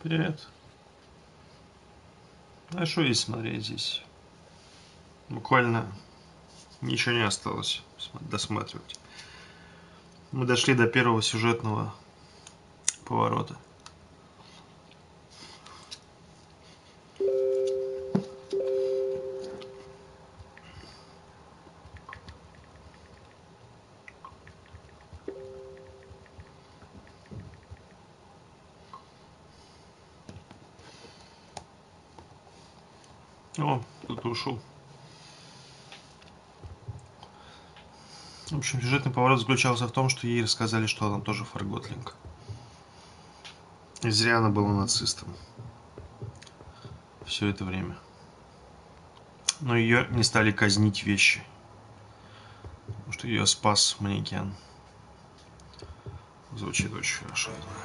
Привет. А что есть смотреть здесь? Буквально ничего не осталось досматривать. Мы дошли до первого сюжетного поворота. О, кто-то ушел. В общем, сюжетный поворот заключался в том, что ей рассказали, что она тоже фарготлинг. И зря она была нацистом. Все это время. Но ее не стали казнить вещи. Потому что ее спас манекен. Звучит очень хорошо, я знаю.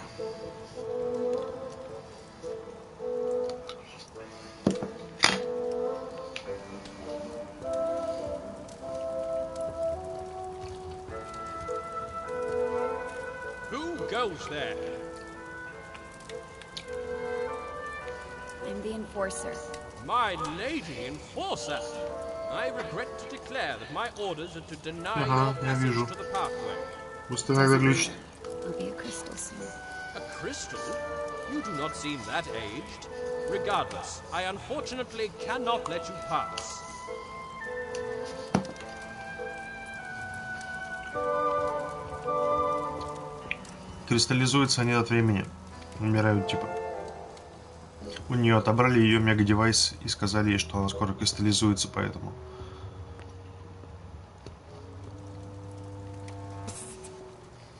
Goes there? I'm the enforcer. My lady enforcer! I regret to declare that my orders are to deny Ага, your я passage вижу. to the parkway. Просто иногда глючит. I'll be a crystal soon. A crystal? You do not seem that aged. Regardless, I unfortunately cannot let you pass. Кристаллизуются они от времени. Умирают, типа. У нее отобрали ее мега-девайс и сказали ей, что она скоро кристаллизуется, поэтому.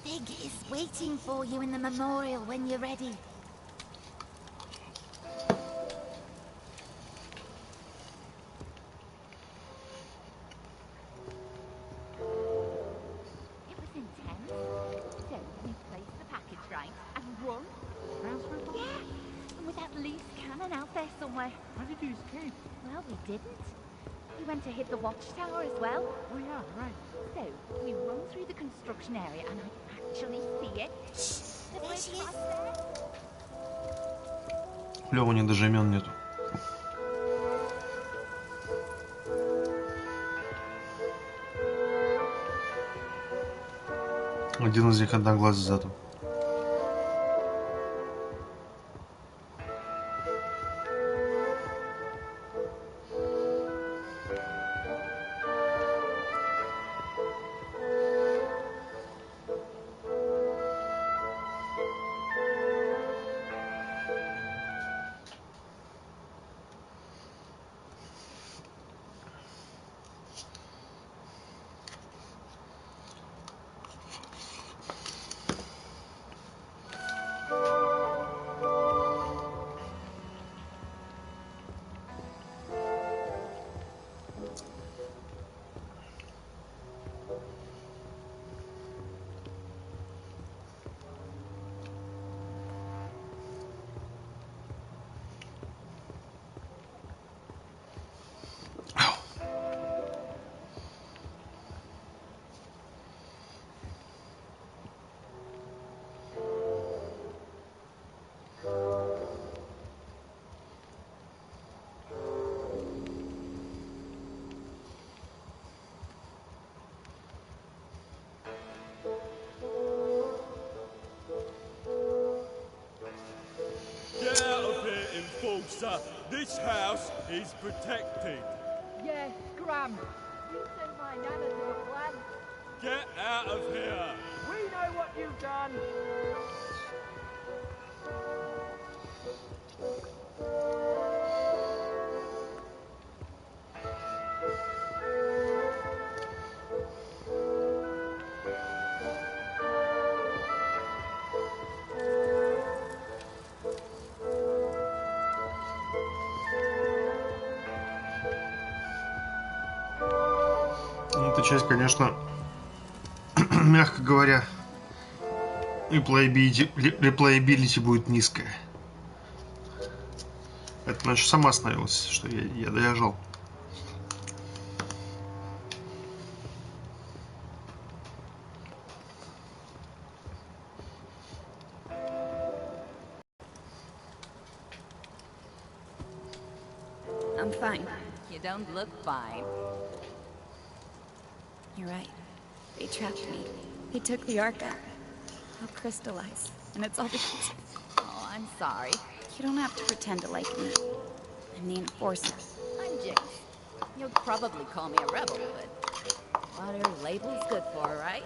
Big is waiting for you in the memorial when you're ready. It was intense. So let me place the package right and run. Yeah, and with that loose cannon out there somewhere. How did you escape? Well, we didn't. We went to hit the watchtower as well. Oh yeah, right. So we run through the construction area and I actually see it. The bridge right there. Лёва, у них даже имен нету. Один из них одноглазый зато. Get out of here, enforcer! This house is protected! Yeah, Graham. You sent my nana to the plan. Get out of here! We know what you've done. Эта часть, конечно, мягко говоря, реплеябилити будет низкая. Это значит сама остановилась, что я доезжал. I'm fine. You don't look fine. You're right. They trapped me. They took the Arca. I'll crystallize. And it's all because... Oh, I'm sorry. You don't have to pretend to like me. I'm the Enforcer. I'm Jinx. You'll probably call me a rebel, but what are labels good for, right?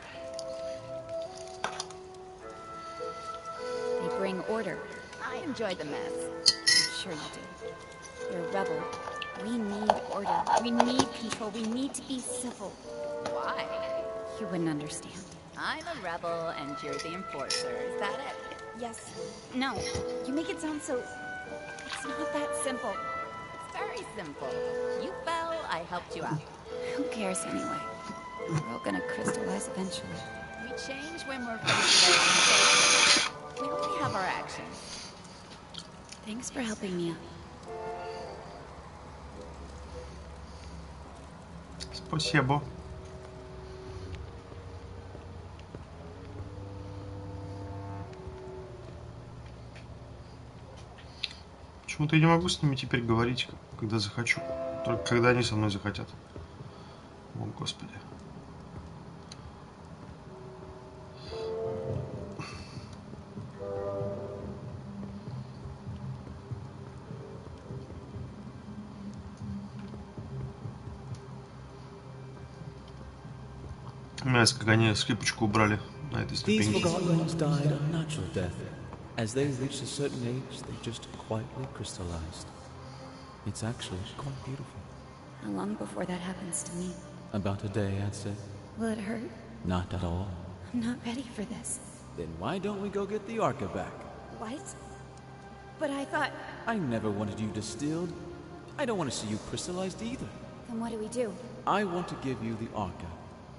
They bring order. I enjoy the mess. I'm sure you do. You're a rebel. We need order. We need control. We need to be civil. Why? You wouldn't understand. I'm a rebel and you're the enforcer. Is that it? Yes. No. You make it sound so... It's not that simple. It's very simple. You fell, I helped you out. Who cares anyway? We're all gonna crystallize eventually. We change when we're faced with. We only have our actions. Thanks for helping me out. Спасибо. Почему-то я не могу с ними теперь говорить, когда захочу. Только когда они со мной захотят. О, Господи. Нравится, как они скрипочку убрали на этой These ступеньке. forgotten ones died a natural death. As they reached a certain age, they just quietly crystallized. It's actually quite beautiful. How long before that happens to me? About a day, I'd say. Will it hurt? Not at all. I'm not ready for this. Then why don't we go get the Arca back? What? But I thought... I never wanted you distilled. I don't want to see you crystallized either. Then what do we do? I want to give you the Arca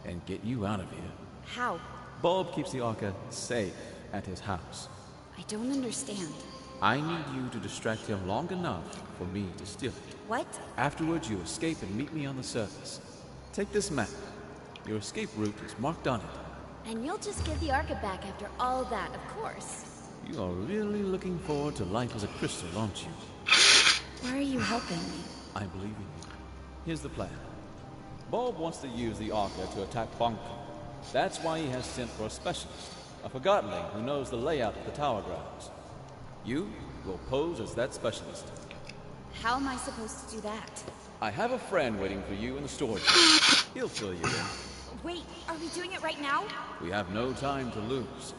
and get you out of here. How? Bulb keeps the Arca safe at his house. I don't understand. I need you to distract him long enough for me to steal it. What? Afterwards, you escape and meet me on the surface. Take this map. Your escape route is marked on it. And you'll just give the Arca back after all that, of course. You are really looking forward to life as a crystal, aren't you? Why are you helping me? I believe in you. Here's the plan. Bulb wants to use the Arca to attack Bonko. That's why he has sent for a specialist, a forgottenling who knows the layout of the tower grounds. You will pose as that specialist. How am I supposed to do that? I have a friend waiting for you in the storage. He'll fill you in. Wait, are we doing it right now? We have no time to lose.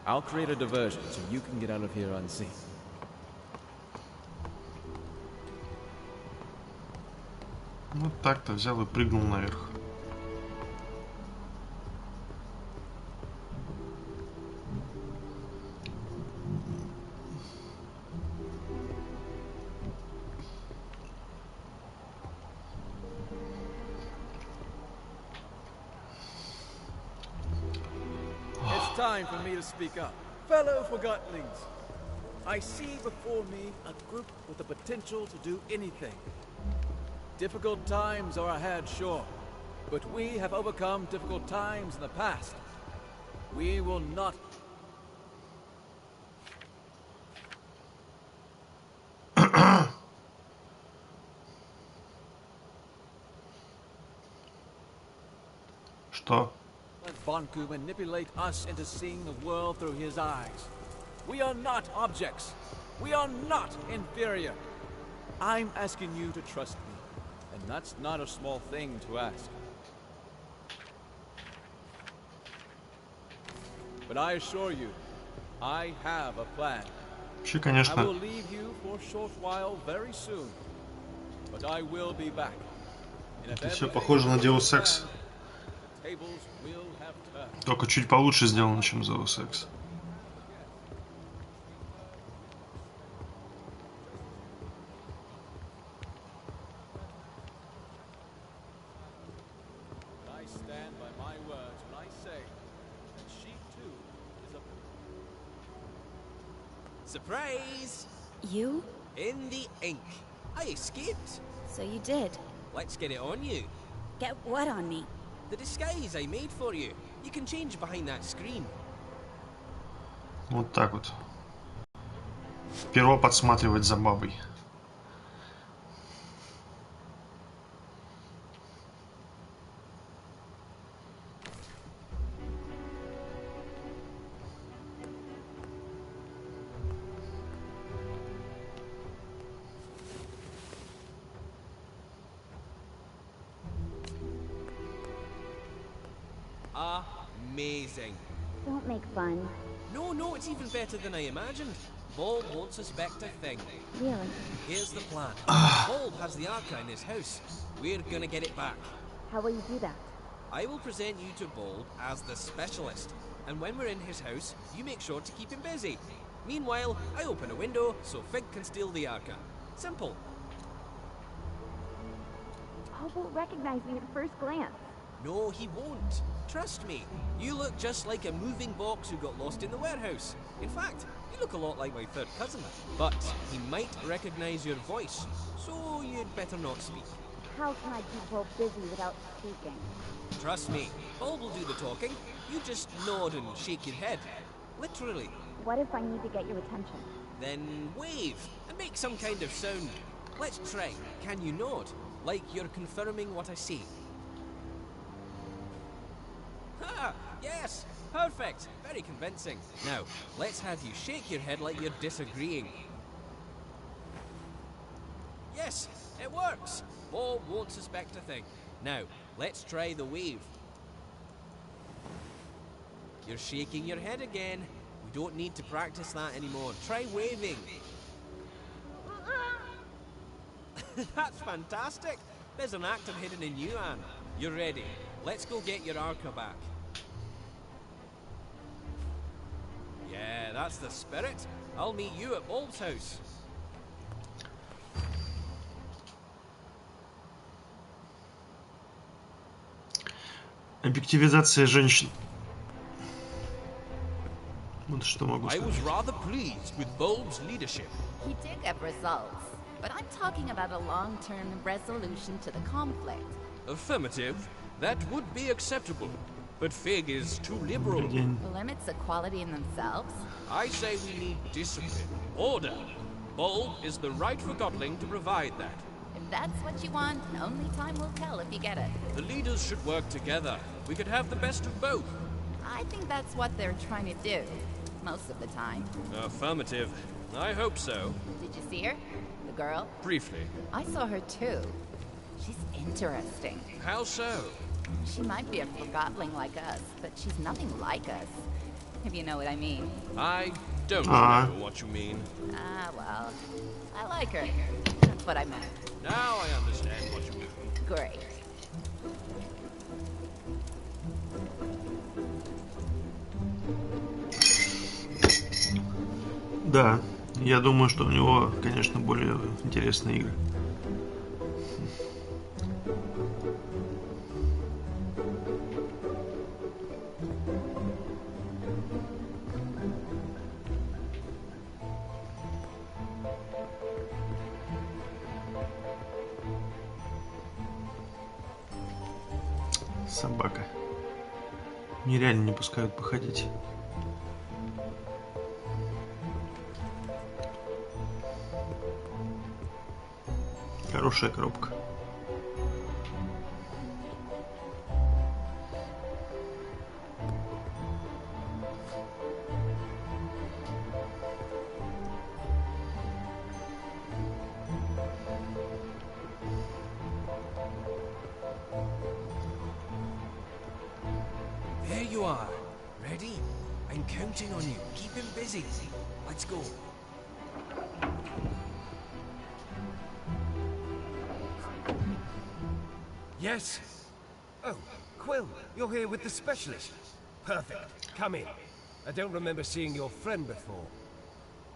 I'll create a diversion so you can get out of here unseen. Вот так-то взял и прыгнул наверх. It's time for me to speak up. Fellow Forgottenlings, I see before me a group with the potential to do anything. Difficult times are ahead, sure, but we have overcome difficult times in the past. We will not... Что? let Bonku manipulate us into seeing the world through his eyes. We are not objects. We are not inferior. I'm asking you to trust me, and that's not a small thing to ask. But I assure you, I have a plan. Вообще, I will конечно, leave you for a short while very soon, but I will be back. And if это все everything похоже на goes Deus to Ex. plan, the tables will have turned. Только чуть получше сделано, чем Deus Ex. I stand by my words when I say that she too is a... Surprise! You? In the ink. I escaped. So you did. Let's get it on you. Get what on me? The disguise I made for you. You can change behind that screen. Вот так вот. Перо подсматривать за бабой. Amazing. Don't make fun. No, it's even better than I imagined. Bulb won't suspect a thing. Really? Here's the plan. Bulb has the Arca in his house. We're gonna get it back. How will you do that? I will present you to Bulb as the specialist, and when we're in his house, you make sure to keep him busy. Meanwhile, I open a window so Fig can steal the Arca. Simple. Paul won't recognize me at first glance. No, he won't. Trust me. You look just like a moving box who got lost in the warehouse. In fact, you look a lot like my third cousin. But he might recognize your voice, so you'd better not speak. How can I keep Paul busy without speaking? Trust me, Bulb will do the talking. You just nod and shake your head. Literally. What if I need to get your attention? Then wave and make some kind of sound. Let's try. Can you nod? Like you're confirming what I say. Ha! Yes! Perfect! Very convincing. Now, let's have you shake your head like you're disagreeing. Yes! It works! Bob won't suspect a thing. Now, let's try the wave. You're shaking your head again. We don't need to practice that anymore. Try waving. That's fantastic! There's an actor hidden in you, Anne. You're ready. Let's go get your Arca back. Yeah, that's the spirit. I'll meet you at Bulb's house. Объективизация женщин. Вот что могу I сказать. was rather pleased with Bulb's leadership. He did get results, but I'm talking about a long-term resolution to the conflict. Affirmative. That would be acceptable. But Fig is too liberal. Limits equality in themselves? I say we need discipline, order. Bulb is the right Forgotling to provide that. If that's what you want, only time will tell if you get it. The leaders should work together. We could have the best of both. I think that's what they're trying to do, most of the time. Affirmative. I hope so. Did you see her? The girl? Briefly. I saw her too. She's interesting. How so? She might be a Forgotling like us, but she's nothing like us, if you know what I mean. I don't know what you mean. Ah, well, I like her. That's what I meant. Now I understand what you mean. Great. Да, я думаю, что у него, конечно, более интересные игры. Собака. Мне реально не пускают походить. Хорошая коробка. There you are. Ready? I'm counting on you. Keep him busy. Let's go. Yes? Oh, Quill, you're here with the specialist. Perfect. Come in. I don't remember seeing your friend before.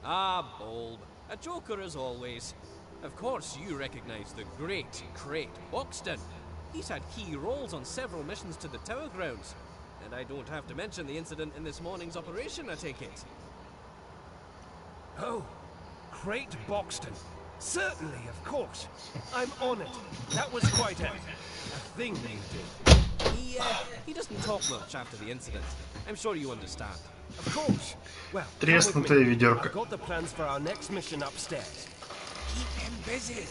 Ah, Bulb. A joker as always. Of course you recognize the great Crate Buxton. He's had key roles on several missions to the Tower Grounds. And I don't have to mention the incident in this morning's operation, I take it. Oh, Crate Buxton. Certainly, of course. I'm honored. That was quite a thing you did. He doesn't talk much after the incident. I'm sure you understand. Of course. Well, Треснутая ведерко. I've got the plans for our next mission upstairs. Keep him busy.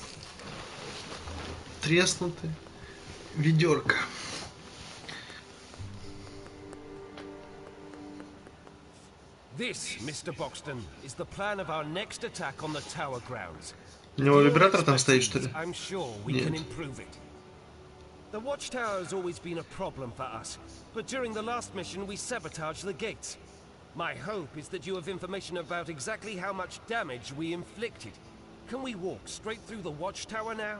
Треснутая ведерко. This, Mr. Buxton, is the plan of our next attack on the Tower Grounds. У него вибратор там стоит, что ли? I'm sure we Нет. can improve it. The watchtower has always been a problem for us, but during the last mission we sabotaged the gates. My hope is that you have information about exactly how much damage we inflicted. Can we walk straight through the watchtower now?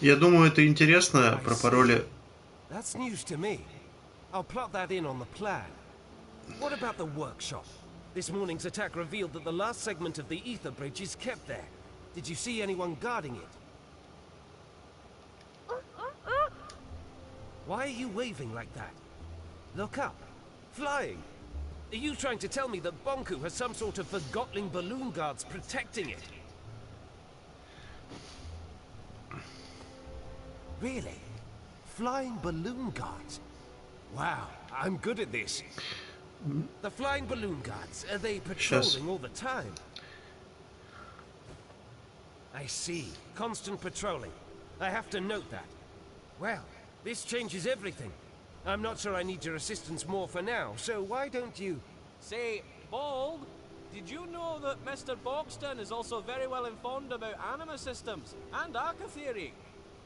Я думаю, это интересно про пароли. That's news to me. I'll plot that in on the plan. What about the workshop? This morning's attack revealed that the last segment of the ether bridge is kept there. Did you see anyone guarding it? Why are you waving like that? Look up. Flying. Are you trying to tell me that Bonku has some sort of forgotling balloon guards protecting it? Really? Flying balloon guards? Wow, I'm good at this. The flying balloon guards, are they patrolling all the time? I see. Constant patrolling. I have to note that. Well, this changes everything. I'm not sure I need your assistance more for now, so why don't you... Say, Bald, did you know that Mr. Boxton is also very well informed about anima systems and Arca theory?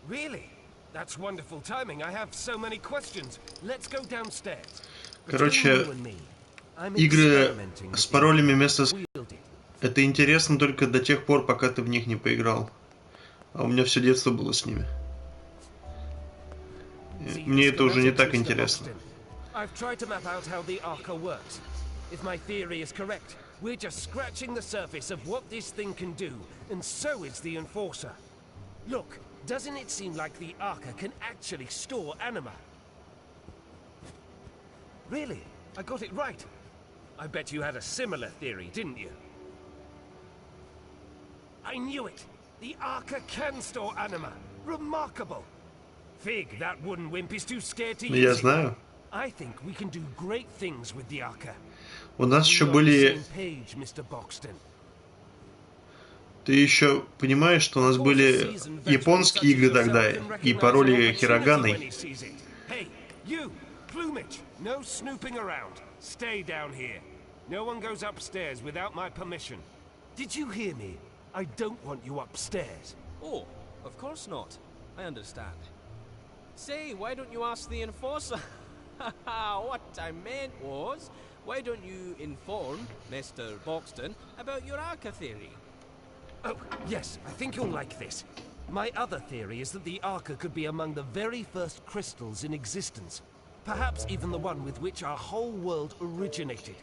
Really? That's wonderful timing. I have so many questions. Let's go downstairs. Короче, игры с паролями вместо... Это интересно только до тех пор, пока ты в них не поиграл. А у меня все детство было с ними. Мне это уже не так интересно. I've tried to map out how the Arca works. If my theory is correct, we're just scratching the surface of what this thing can do, and so is the Enforcer. Look, doesn't it seem like the Arca can actually store anima? Really? I got it right. I bet you had a similar theory, didn't you? I knew it! The Arca can store anima! Remarkable! Fig, that wooden wimp is too scared to use it. Я знаю. I think we can do great things with the Arca. У нас еще были... Ты еще понимаешь, что у нас были японские игры тогда и пароли хироганой. Hey, you! Plumage! No snooping around. Stay down here. No one goes upstairs without my permission. Did you hear me? I don't want you upstairs. Oh, of course not. I understand. Say, why don't you ask the Enforcer? What I meant was, why don't you inform Mr. Boxton about your Arca theory? Oh, yes, I think you'll like this. My other theory is that the Arca could be among the very first crystals in existence. Perhaps even the one with which our whole world originated.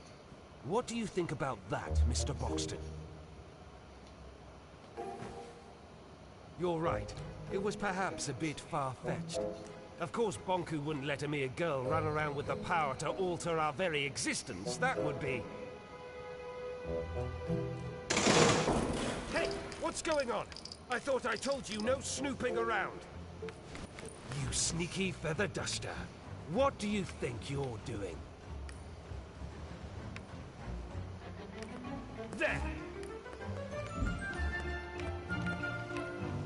What do you think about that, Mr. Boxton? You're right. It was perhaps a bit far-fetched. Of course, Bonku wouldn't let a mere girl run around with the power to alter our very existence. That would be... Hey! What's going on? I thought I told you no snooping around. You sneaky feather duster. What do you think you're doing? There!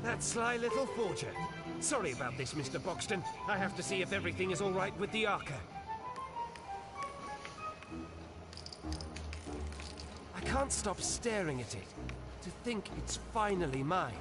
That sly little forger. Sorry about this, Mr. Boxton. I have to see if everything is all right with the Arca. I can't stop staring at it. To think it's finally mine.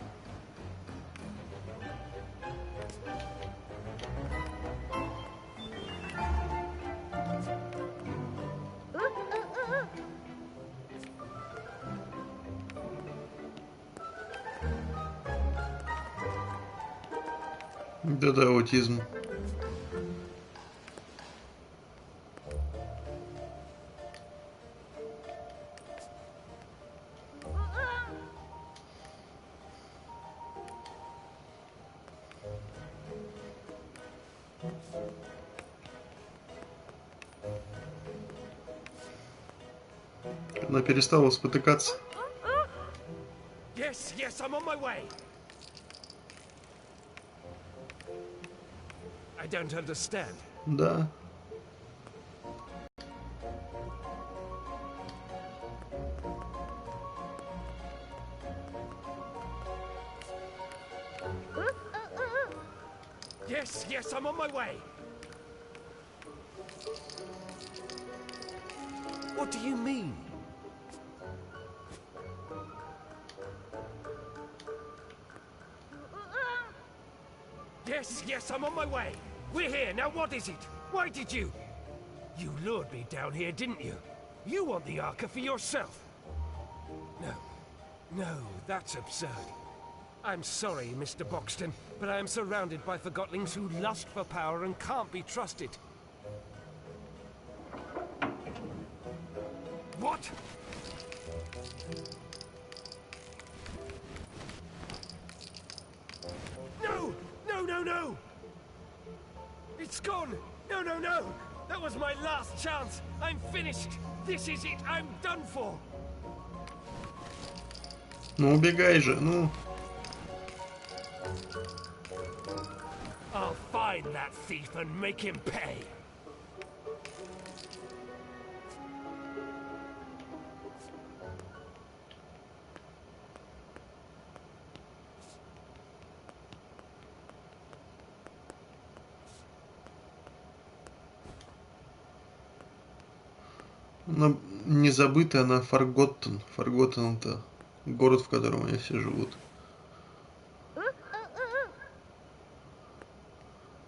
Да-да, аутизм. Она перестала спотыкаться. Yes, yes, I'm on my way. I don't understand. Да. Yes, yes, I'm on my way. What do you mean? Yes, yes, I'm on my way. We're here. Now what is it? Why did you... You lured me down here, didn't you? You want the Arca for yourself. No, that's absurd. I'm sorry, Mr. Boxton, but I am surrounded by forgotlings who lust for power and can't be trusted. What? No! No, no, no! It's gone! No, no, no! That was my last chance! I'm finished! This is it! I'm done for! Ну убегай же, ну. I'll find that thief and make him pay. Она не забыта, она Forgotten. Forgotten — это город, в котором они все живут.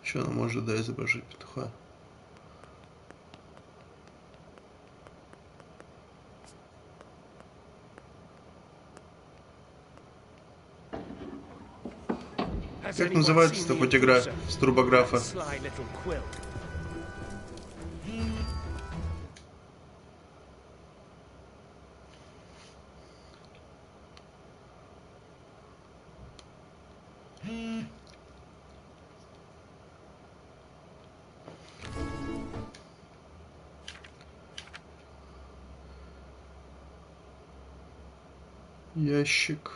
Что она может, да, изображать петуха? Как называется-то хоть игра с турбографа? Ящик.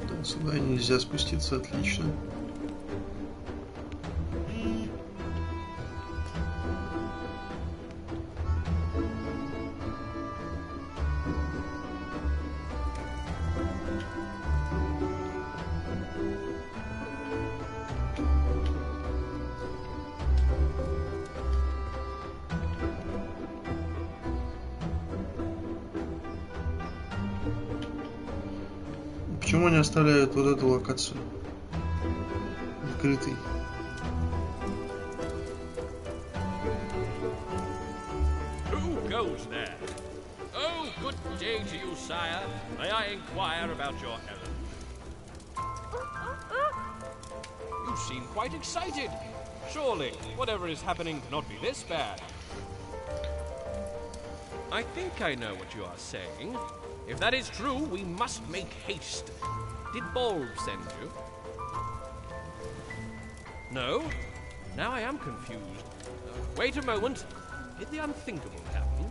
Да, сюда нельзя спуститься, отлично. Почему они оставляют вот эту локацию открытой? Who goes there? Oh, good day to you, sire. May I inquire about your errand? You seem quite excited. Surely, whatever is happening cannot be this bad. I think I know what you are saying. If that is true, we must make haste. Did Bulb send you? No? Now I am confused. Wait a moment. Did the unthinkable happen?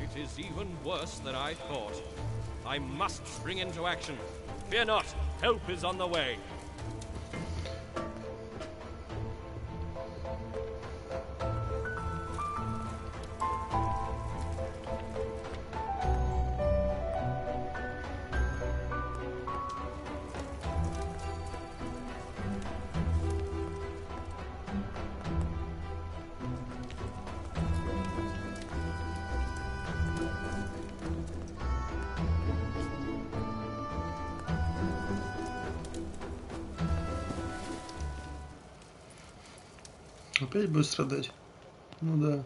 It is even worse than I thought. I must spring into action. Fear not, help is on the way. Опять будет страдать? Ну да.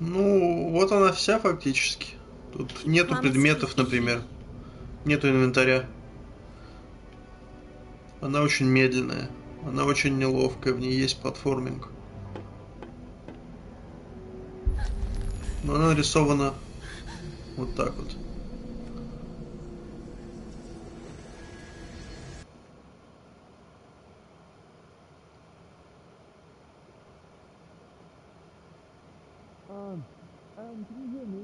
Ну, вот она вся фактически. Тут нету предметов, например. Нету инвентаря. Она очень медленная. Она очень неловкая. В ней есть платформинг. Но она нарисована вот так вот. Can you hear me?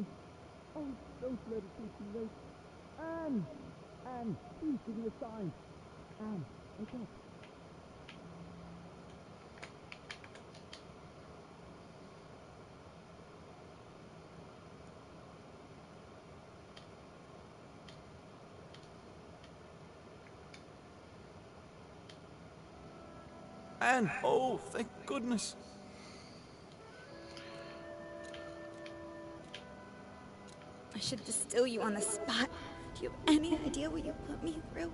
Oh, don't let it be too late. Anne! Anne, please give me a sign. Anne, wake up. Anne! Oh, thank goodness. I should distill you on the spot. Do you have any idea what you put me through?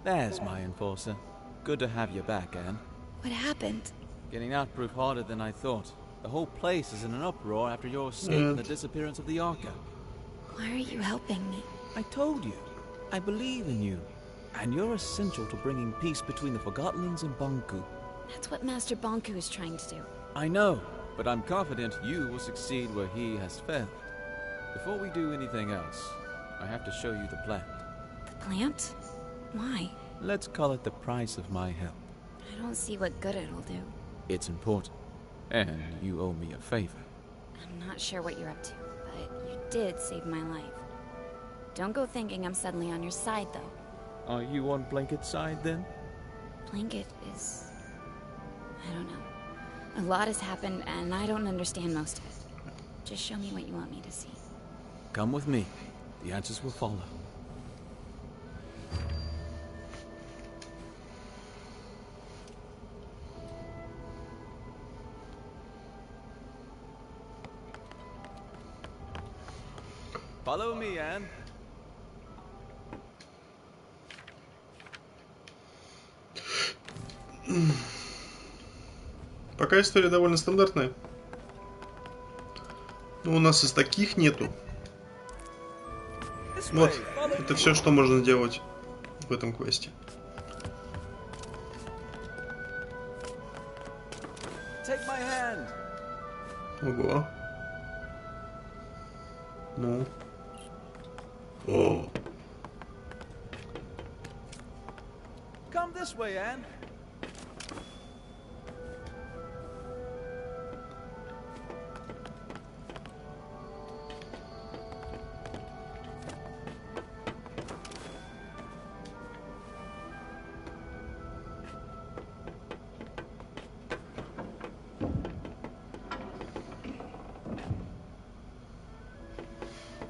There's my enforcer. Good to have you back, Anne. What happened? Getting out proved harder than I thought. The whole place is in an uproar after your escape and the disappearance of the Arca. Why are you helping me? I told you. I believe in you. And you're essential to bringing peace between the Forgotlings and Banku. That's what Master Banku is trying to do. I know, but I'm confident you will succeed where he has failed. Before we do anything else, I have to show you the plant. The plant? Why? Let's call it the price of my help. I don't see what good it'll do. It's important. And you owe me a favor. I'm not sure what you're up to, but you did save my life. Don't go thinking I'm suddenly on your side, though. Are you on Blanket's side, then? Blanket is... I don't know. A lot has happened, and I don't understand most of it. Just show me what you want me to see. Come with me. The answers will follow. Follow me, Anne. Пока история довольно стандартная. Но у нас из таких нету. Вот, это все, что можно делать в этом квесте. Ого. Ну. О. Come this way, Anne.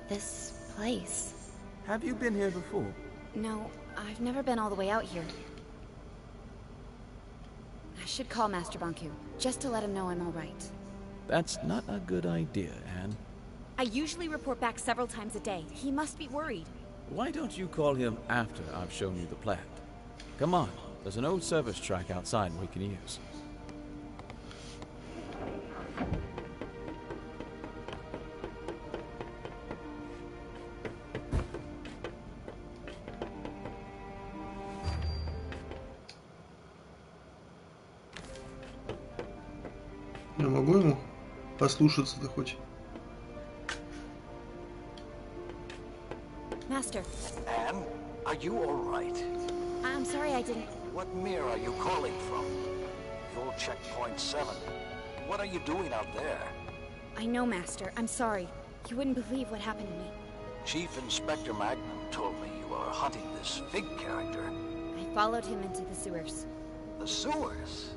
This place. Have you been here before? No, I've never been all the way out here. I should call Master Banku, just to let him know I'm all right. That's not a good idea, Anne. I usually report back several times a day. He must be worried. Why don't you call him after I've shown you the plant? Come on, there's an old service track outside we can use. Я могу ему послушаться-то хоть? Master. Anne, are you all right? I'm sorry I didn't... What mirror are you calling from? Full checkpoint 7. What are you doing out there? I know, Master. I'm sorry. You wouldn't believe what happened to me. Chief Inspector Magnum told me you were hunting this Fig character. I followed him into the sewers. The sewers?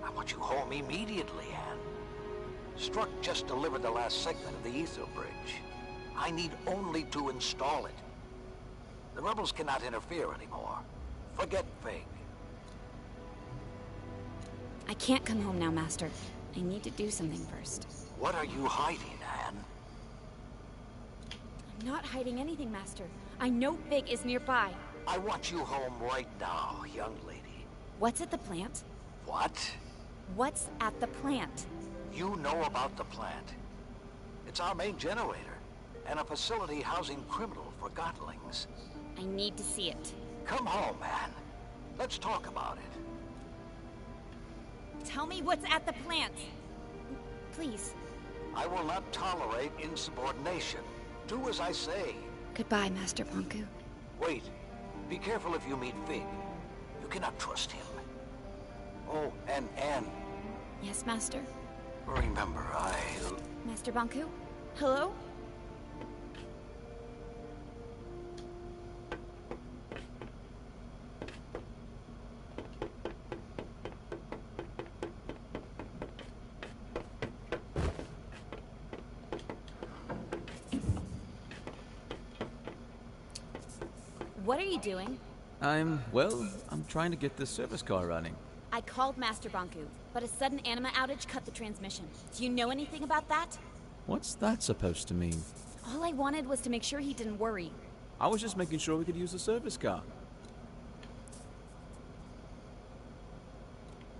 I want you home immediately, Anne. Struck just delivered the last segment of the Ether Bridge. I need only to install it. The rebels cannot interfere anymore. Forget Fig. I can't come home now, Master. I need to do something first. What are you hiding, Anne? I'm not hiding anything, Master. I know Fig is nearby. I want you home right now, young lady. What's at the plant? What? What's at the plant? You know about the plant. It's our main generator, and a facility housing criminal Forgotlings. I need to see it. Come home, Anne. Let's talk about it. Tell me what's at the plant. Please. I will not tolerate insubordination. Do as I say. Goodbye, Master Bonku. Wait. Be careful if you meet Fig. You cannot trust him. Oh, and Anne. Yes, Master? Remember, Master Bonku? Hello? What are you doing? I'm trying to get this service car running. I called Master Bonku, but a sudden anima outage cut the transmission. Do you know anything about that? What's that supposed to mean? All I wanted was to make sure he didn't worry. I was just making sure we could use the service car.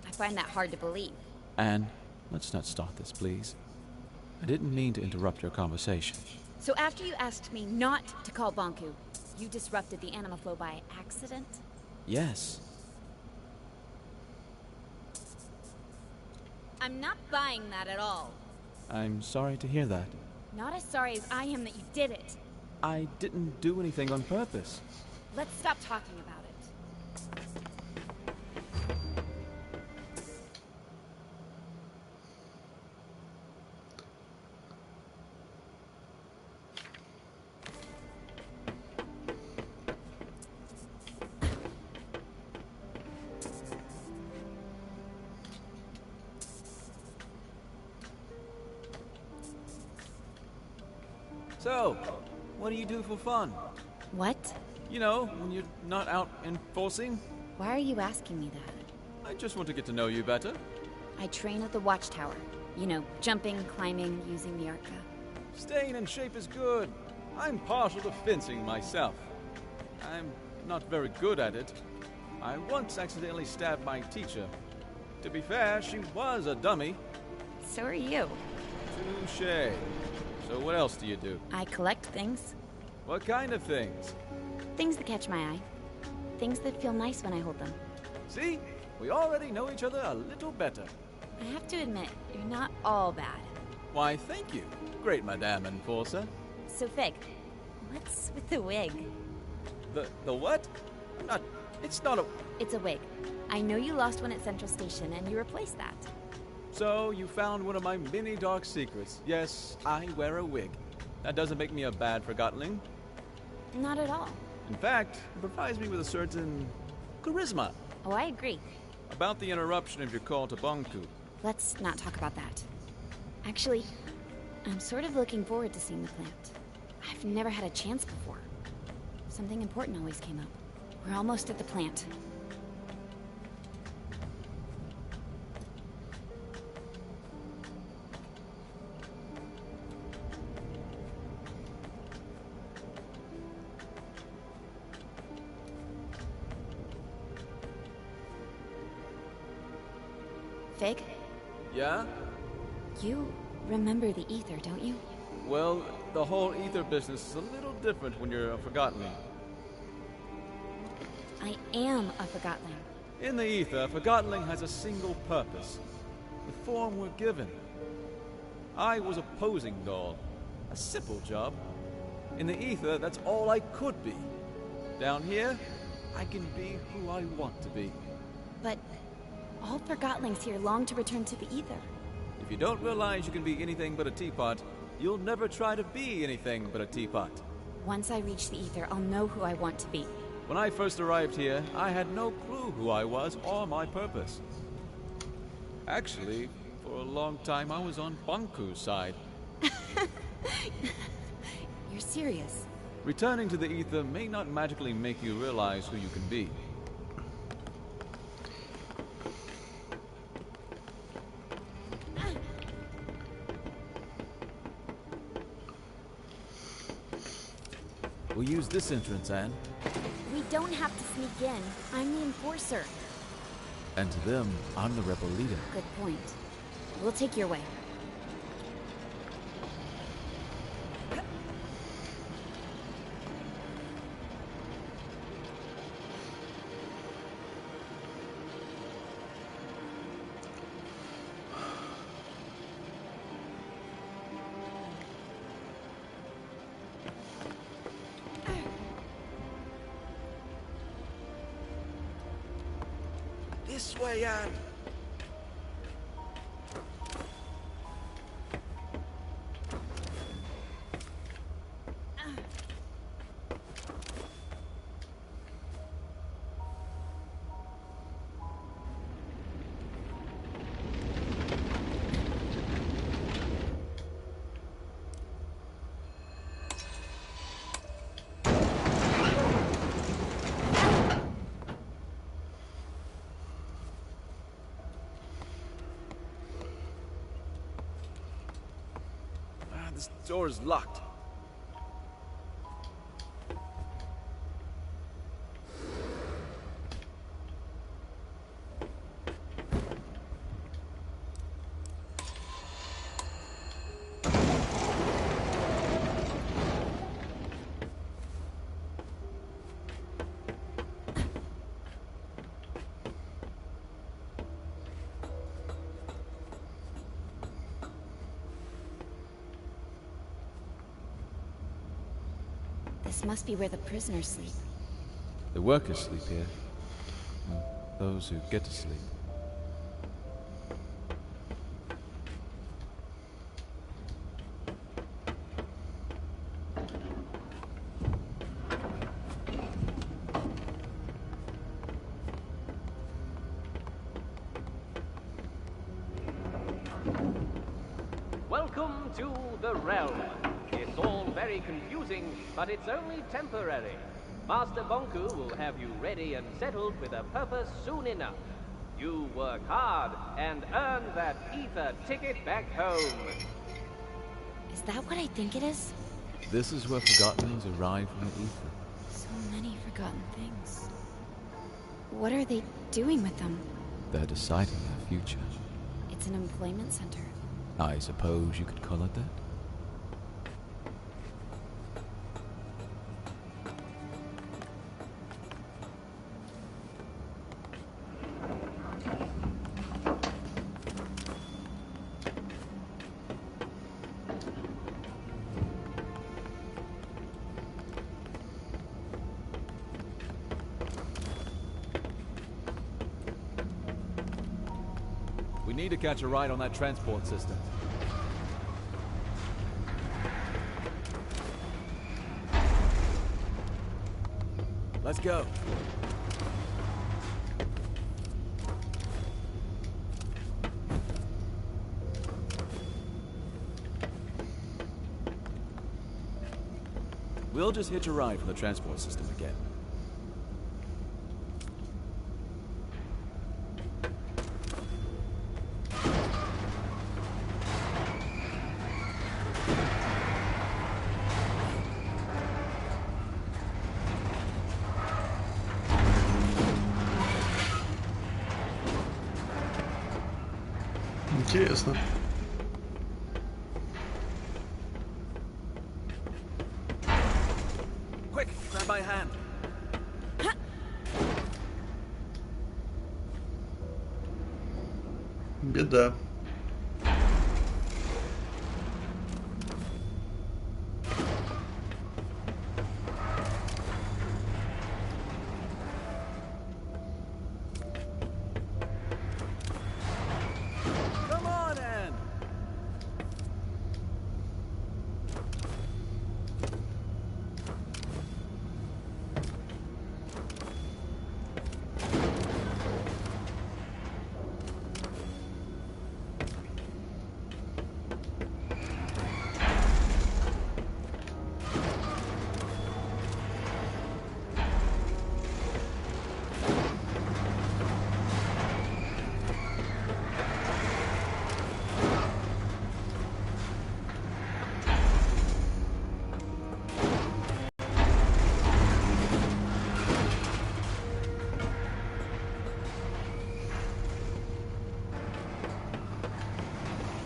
I find that hard to believe. Anne, let's not start this, please. I didn't mean to interrupt your conversation. So after you asked me not to call Bonku, you disrupted the anima flow by accident? Yes. I'm not buying that at all. I'm sorry to hear that. Not as sorry as I am that you did it. I didn't do anything on purpose. Let's stop talking about it. So, what do you do for fun? What? You know, when you're not out enforcing? Why are you asking me that? I just want to get to know you better. I train at the watchtower. You know, jumping, climbing, using the arca. Staying in shape is good. I'm partial to fencing myself. I'm not very good at it. I once accidentally stabbed my teacher. To be fair, she was a dummy. So are you. Touché. So what else do you do? I collect things. What kind of things? Things that catch my eye. Things that feel nice when I hold them. See? We already know each other a little better. I have to admit, you're not all bad. Why, thank you. Great, Madame Enforcer. So, Fig, what's with the wig? The what? It's not a... It's a wig. I know you lost one at Central Station, and you replaced that. So, you found one of my many dark secrets. Yes, I wear a wig. That doesn't make me a bad forgotling. Not at all. In fact, it provides me with a certain charisma. Oh, I agree. About the interruption of your call to Bonku. Let's not talk about that. Actually, I'm sort of looking forward to seeing the plant. I've never had a chance before. Something important always came up. We're almost at the plant. Fig? Yeah? You remember the ether, don't you? Well, the whole ether business is a little different when you're a forgotling. I am a forgotling. In the ether, a forgotling has a single purpose. The form we're given. I was a posing doll. A simple job. In the ether, that's all I could be. Down here, I can be who I want to be. But all forgotlings here long to return to the ether. If you don't realize you can be anything but a teapot, you'll never try to be anything but a teapot. Once I reach the ether, I'll know who I want to be. When I first arrived here, I had no clue who I was or my purpose. Actually, for a long time I was on Bonku's side. You're serious? Returning to the ether may not magically make you realize who you can be. We'll use this entrance, Anne. We don't have to sneak in. I'm the enforcer. And to them, I'm the rebel leader. Good point. We'll take your way. This way, Anne. This door is locked. This must be where the prisoners sleep. The workers sleep here. And those who get to sleep. Welcome to the realm. It's all very confusing, but it's only temporary. Master Bonku will have you ready and settled with a purpose soon enough. You work hard and earn that ether ticket back home. Is that what I think it is? This is where Forgottenings arrive from the ether. So many forgotten things. What are they doing with them? They're deciding their future. It's an employment center. I suppose you could call it that. We need to catch a ride on that transport system. Let's go. We'll just hitch a ride from the transport system again. Интересно. Quick, grab my hand. Беда. Come on, Anne.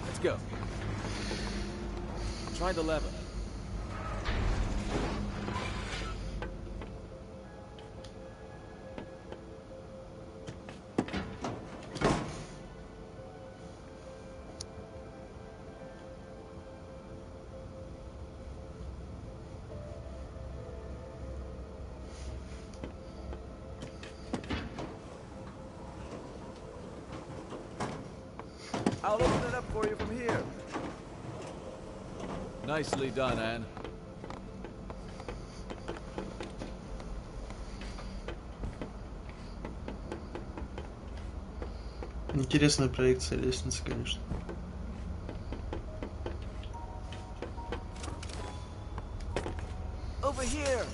Let's go. Try the lever. I'll open it up for you from here. Nicely done, Anne. Интересная проекция лестницы, конечно. Over here.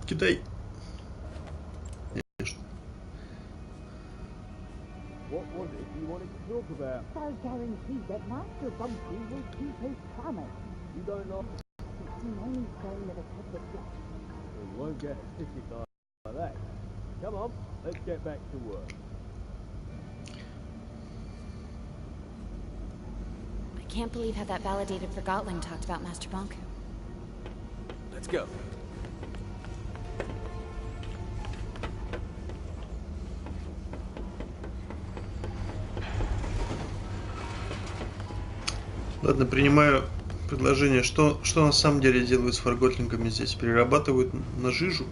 Кидай. Конечно. What was it you wanted to talk about? So guaranteed that Master Bunky will keep his promise. You don't know. He may go with a touch of flesh. You won't get a ticket like that. Come on, let's get back to work. I can't believe how that validated Forgotling talked about Master Bonk. Let's go. Ладно, принимаю предложение. Что на самом деле делают с фарготлингами здесь? Перерабатывают на жижу?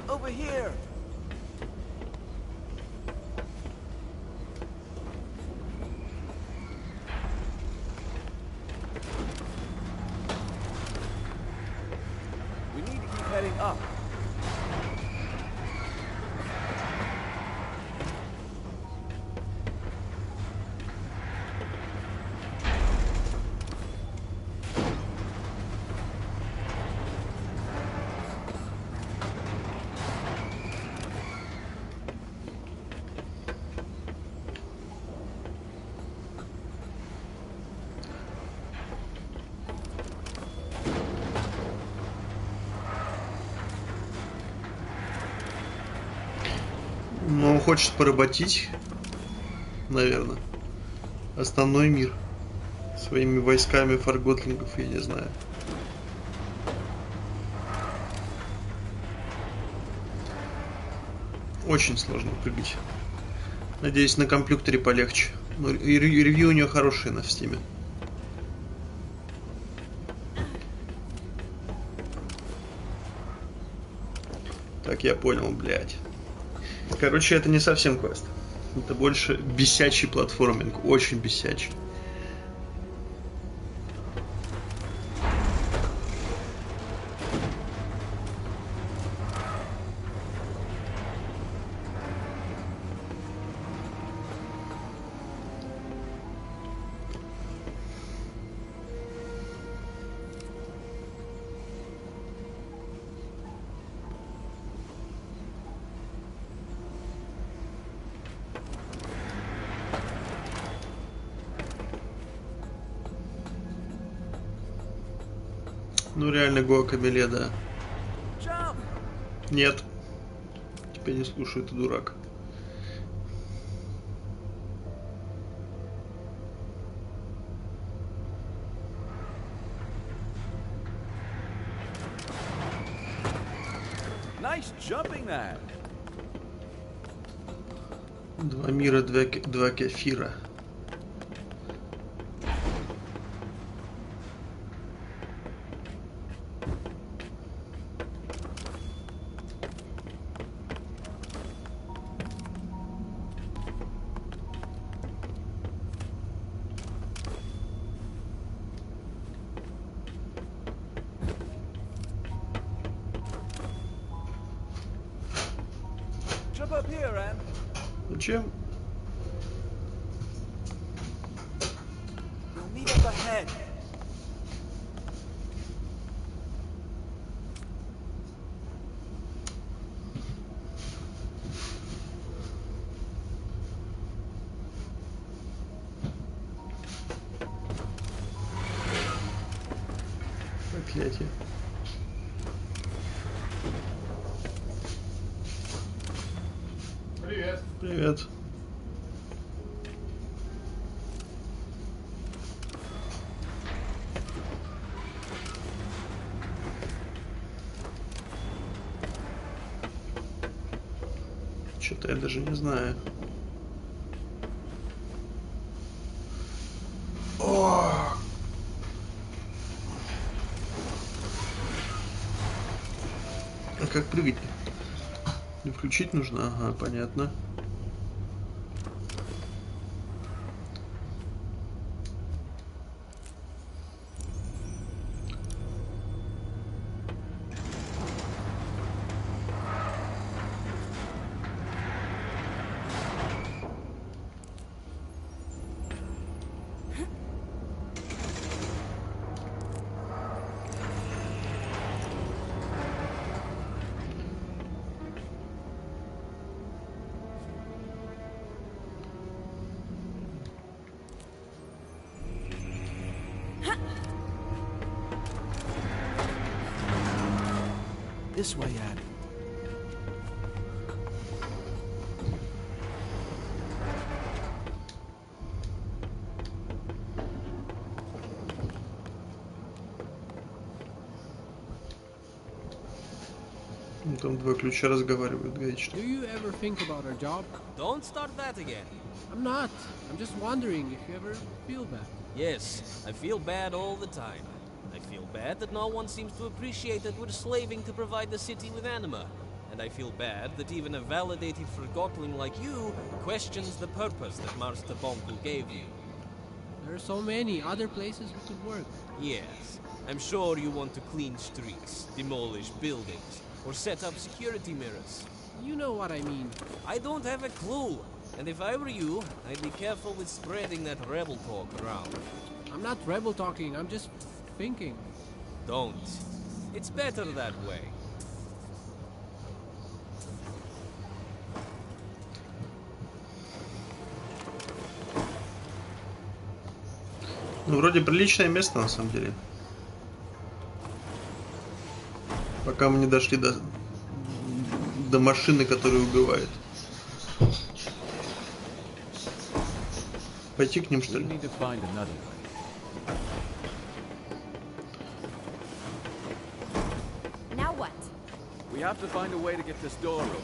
Over here. We need to keep heading up. Ну, хочет поработить, наверное, основной мир своими войсками фарготлингов, я не знаю. Очень сложно прыгать. Надеюсь, на компьютере полегче. Но и ревью у нее хорошие на Steam. Так, я понял, блядь. Короче, это не совсем квест. Это больше бесячий платформинг. Очень бесячий. Ну реально Гуакамеле, да. Нет. Тебя не слушаю, ты дурак. Nice jumping that. Два мира, два кефира. Jump up here, Anne. Зачем? We'll meet up ahead. Проклятие. Привет. Привет. Что-то я даже не знаю. А как прыгать? Не включить нужно? Ага, понятно. This way, Abby. Там два ключа разговаривают гаечно. Do you ever think about our job? Don't start that again. I'm not. I'm just wondering if you ever feel bad. Yes, I feel bad all the time. I feel bad that no one seems to appreciate that we're slaving to provide the city with anima. And I feel bad that even a validated forgotling like you questions the purpose that Master Bonku gave you. There are so many other places we could work. Yes, I'm sure you want to clean streets, demolish buildings, or set up security mirrors. You know what I mean. I don't have a clue. And if I were you, I'd be careful with spreading that rebel talk around. I'm not rebel talking, I'm just thinking. Don't. It's better that way. Ну, вроде приличное место, на самом деле. Пока мы не дошли до машины, которая убивает. Пойти к ним, что ли? Now what? We have to find a way to get this door open.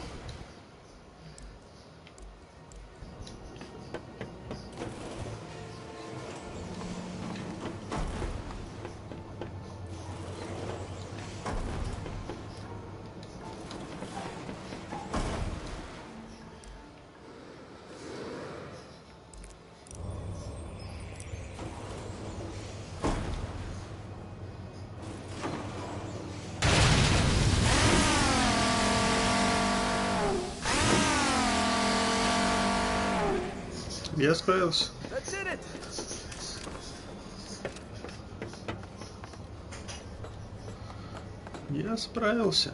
Я справился. Я справился.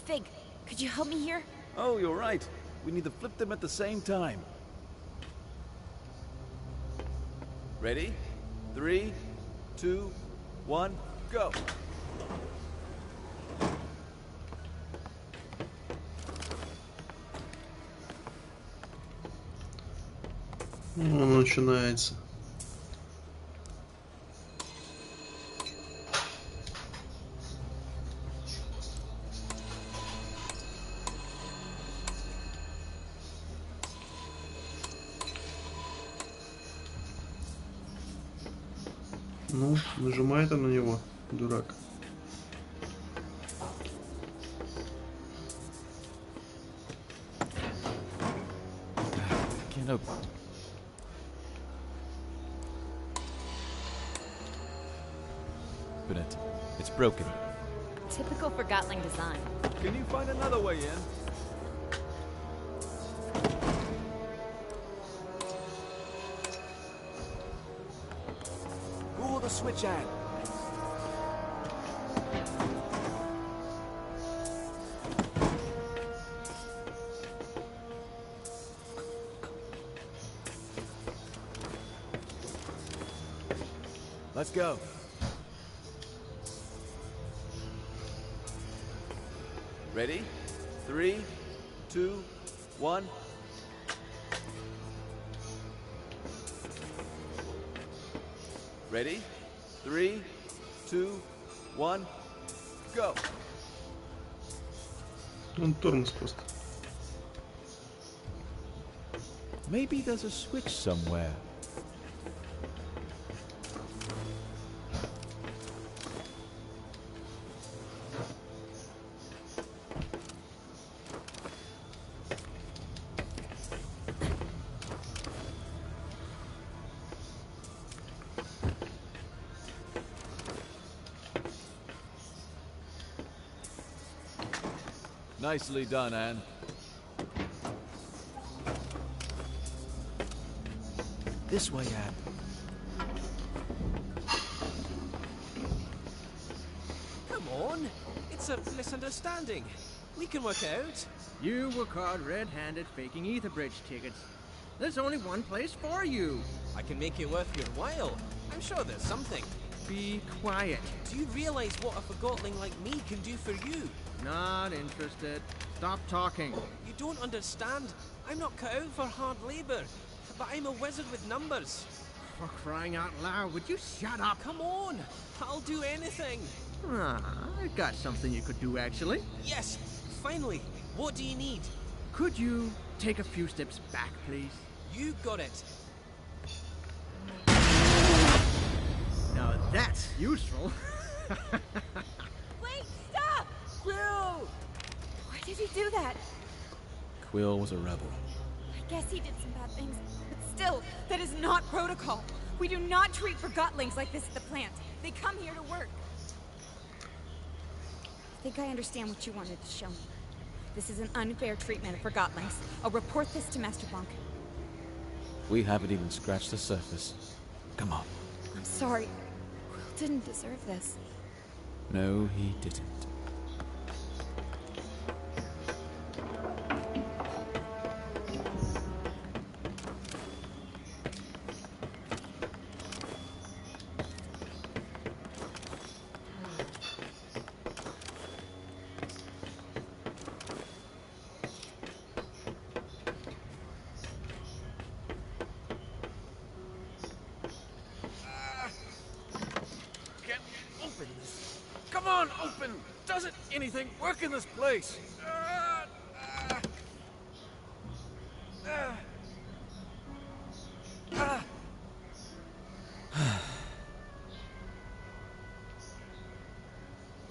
Fig, could you help me here? Oh, you're right. We need to flip them at the same time. Ready? 3, 2, 1, go! Ну, начинается. Ну, нажимает он на него, дурак. Can't open. Open it. It's broken. Typical Forgotling design. Can you find another way in? Pull the switch out. Let's go. Ready? 3, 2, 1. Ready? 3, 2, 1, go. Он тормоз просто. Maybe there's a switch somewhere. Nicely done, Anne. This way, Anne. Come on. It's a misunderstanding. We can work it out. You were caught red-handed faking Ether Bridge tickets. There's only one place for you. I can make it worth your while. I'm sure there's something. Be quiet. Do you realize what a forgotling like me can do for you? Not interested. Stop talking. You don't understand. I'm not cut out for hard labor, but I'm a wizard with numbers. For crying out loud, would you shut up? Come on, I'll do anything. Ah, I got something you could do, actually. Yes, finally. What do you need? Could you take a few steps back, please? You got it. Now that's useful. Wait, stop! Quill! Why did he do that? Quill was a rebel. I guess he did some bad things, but still, that is not protocol. We do not treat forgotlings like this at the plant. They come here to work. I think I understand what you wanted to show me. This is an unfair treatment of forgotlings. I'll report this to Master Bonk. We haven't even scratched the surface. Come on. I'm sorry. Quill didn't deserve this. No, he didn't. Come on, open! Doesn't anything work in this place?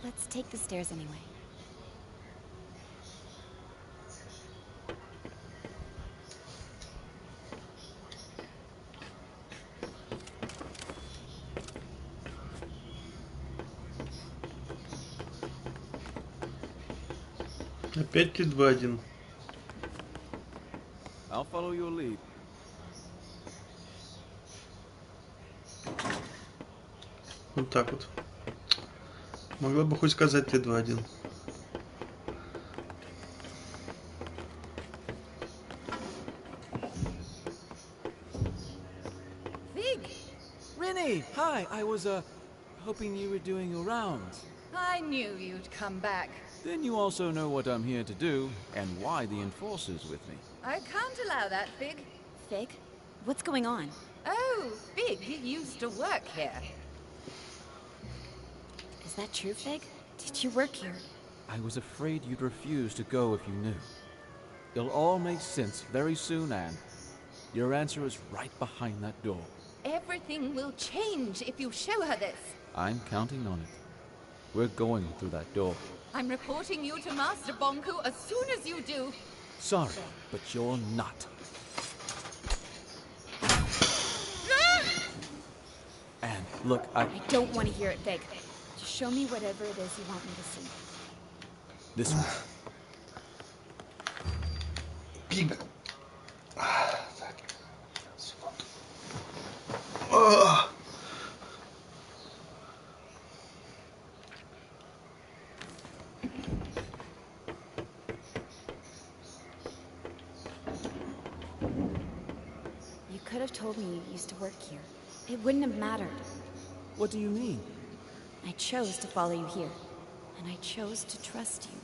Let's take the stairs anyway. Опять ли 2-1? I'll follow your lead. Вот так вот. Могла бы хоть сказать ли 2-1. Vig! Rennie! Hi, I was, hoping you were doing your rounds. I knew you'd come back. Then you also know what I'm here to do, and why the Enforcer's with me. I can't allow that, Fig. Fig? What's going on? Oh, Fig used to work here. Is that true, Fig? Did you work here? I was afraid you'd refuse to go if you knew. It'll all make sense very soon, Anne. Your answer is right behind that door. Everything will change if you show her this. I'm counting on it. We're going through that door. I'm reporting you to Master Bonku as soon as you do. Sorry, but you're not. Anne, look, I don't want to hear it, Fig. Just show me whatever it is you want me to see. This one. Pig. You could have told me you used to work here. It wouldn't have mattered. What do you mean? I chose to follow you here, and I chose to trust you.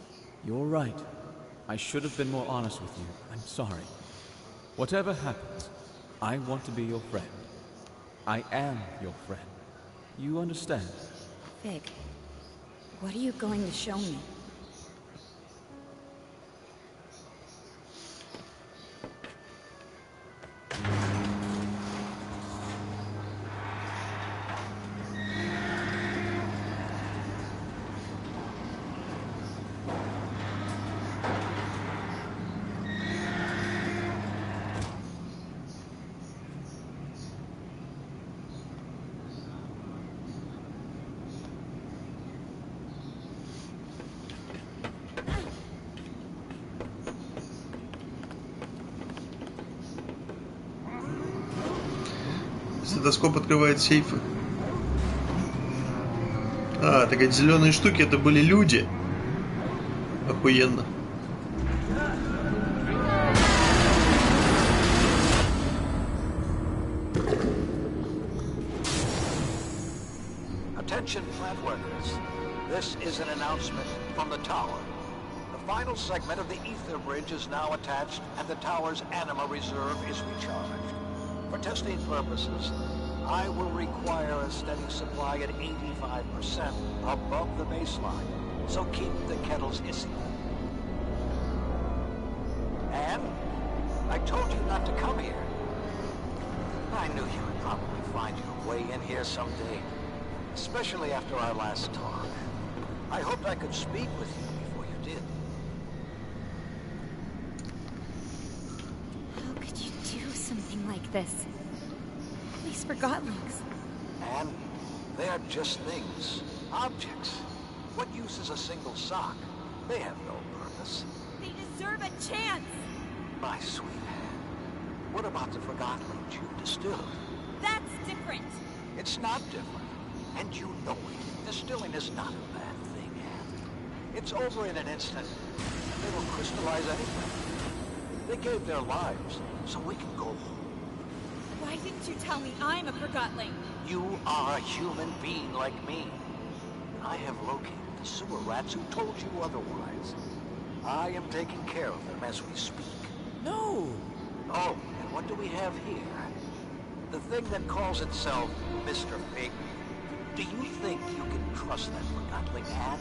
You're right. I should have been more honest with you. I'm sorry. Whatever happens, I want to be your friend. I am your friend. You understand? Fig, what are you going to show me? Стетоскоп открывает сейфы. А, так эти зеленые штуки это были люди. Охуенно. Attention, plant workers. This is an announcement from the tower. The final segment of the ether bridge is now attached, and the tower's anima reserve is recharged. For testing purposes, I will require a steady supply at 85% above the baseline, so keep the kettles hissing. And I told you not to come here. I knew you would probably find your way in here someday, especially after our last talk. I hoped I could speak with you before you did. How could you do something like this? These Forgotlings. And they're just things. Objects. What use is a single sock? They have no purpose. They deserve a chance! My sweetheart. What about the Forgotlings you distilled? That's different! It's not different. And you know it. Distilling is not a bad thing, Anne. It's over in an instant. They don't crystallize anything. They gave their lives so we can go home. Why didn't you tell me I'm a Forgotling? You are a human being like me. I have located the sewer rats who told you otherwise. I am taking care of them as we speak. No! Oh, and what do we have here? The thing that calls itself Mr. Fig. Do you think you can trust that Forgotling, Anne?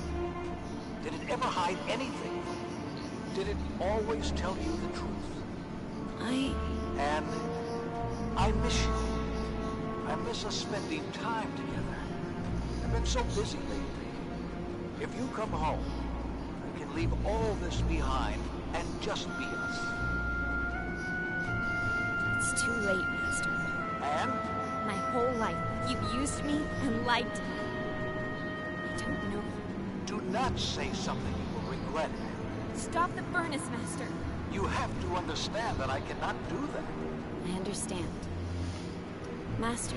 Did it ever hide anything from you? Did it always tell you the truth? Anne, I miss you. I miss us spending time together. I've been so busy lately. If you come home, I can leave all this behind and just be us. It's too late, Master. And? My whole life, you've used me and lied to me. I don't know. Do not say something you will regret. Stop the furnace, Master. You have to understand that I cannot do that. I understand. Master,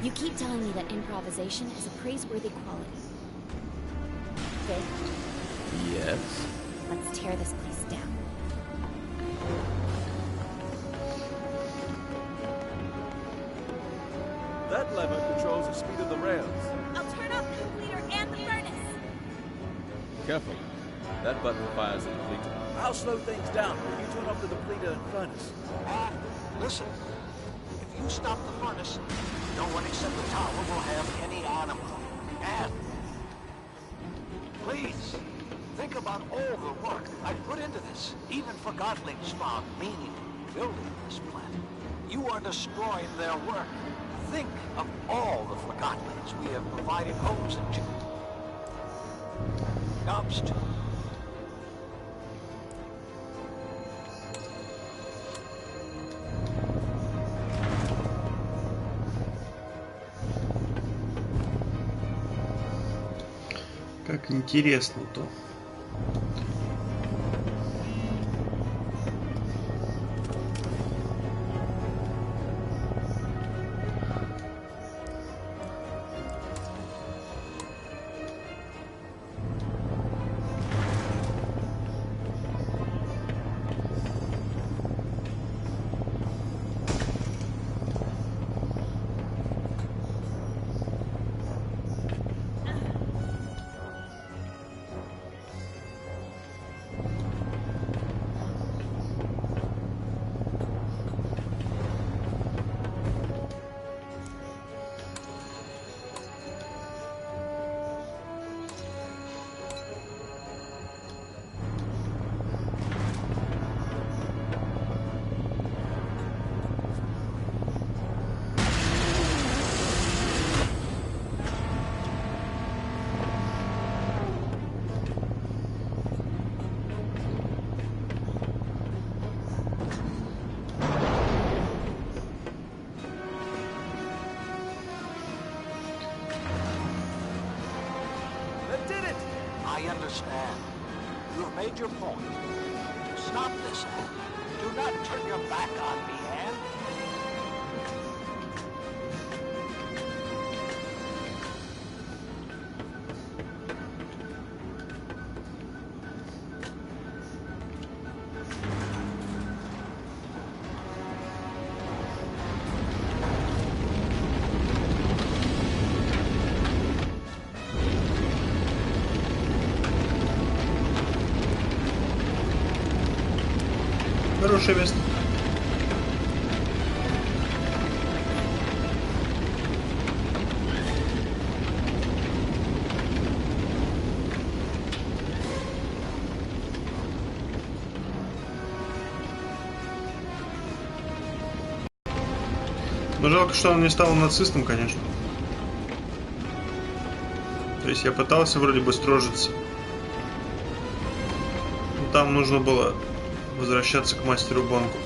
you keep telling me that improvisation is a praiseworthy quality. Fig, Yes? let's tear this place down. That lever controls the speed of the rails. I'll turn off the completer and the furnace! Careful. That button fires the completer. I'll slow things down when you turn off the depleter and furnace. And listen, if you stop the furnace, no one except the tower will have any anima. And please, think about all the work I've put into this. Even Forgotlings found meaning in building this planet. You are destroying their work. Think of all the Forgotlings we have provided homes and jobs to. Как интересно-то. did it! I understand. You have made your point. Stop this, Anne. Do not turn your back on me, Anne. Хорошее место. Но жалко, что он не стал нацистом, конечно. То есть я пытался вроде бы строжиться. Но там нужно было возвращаться к мастеру Банку.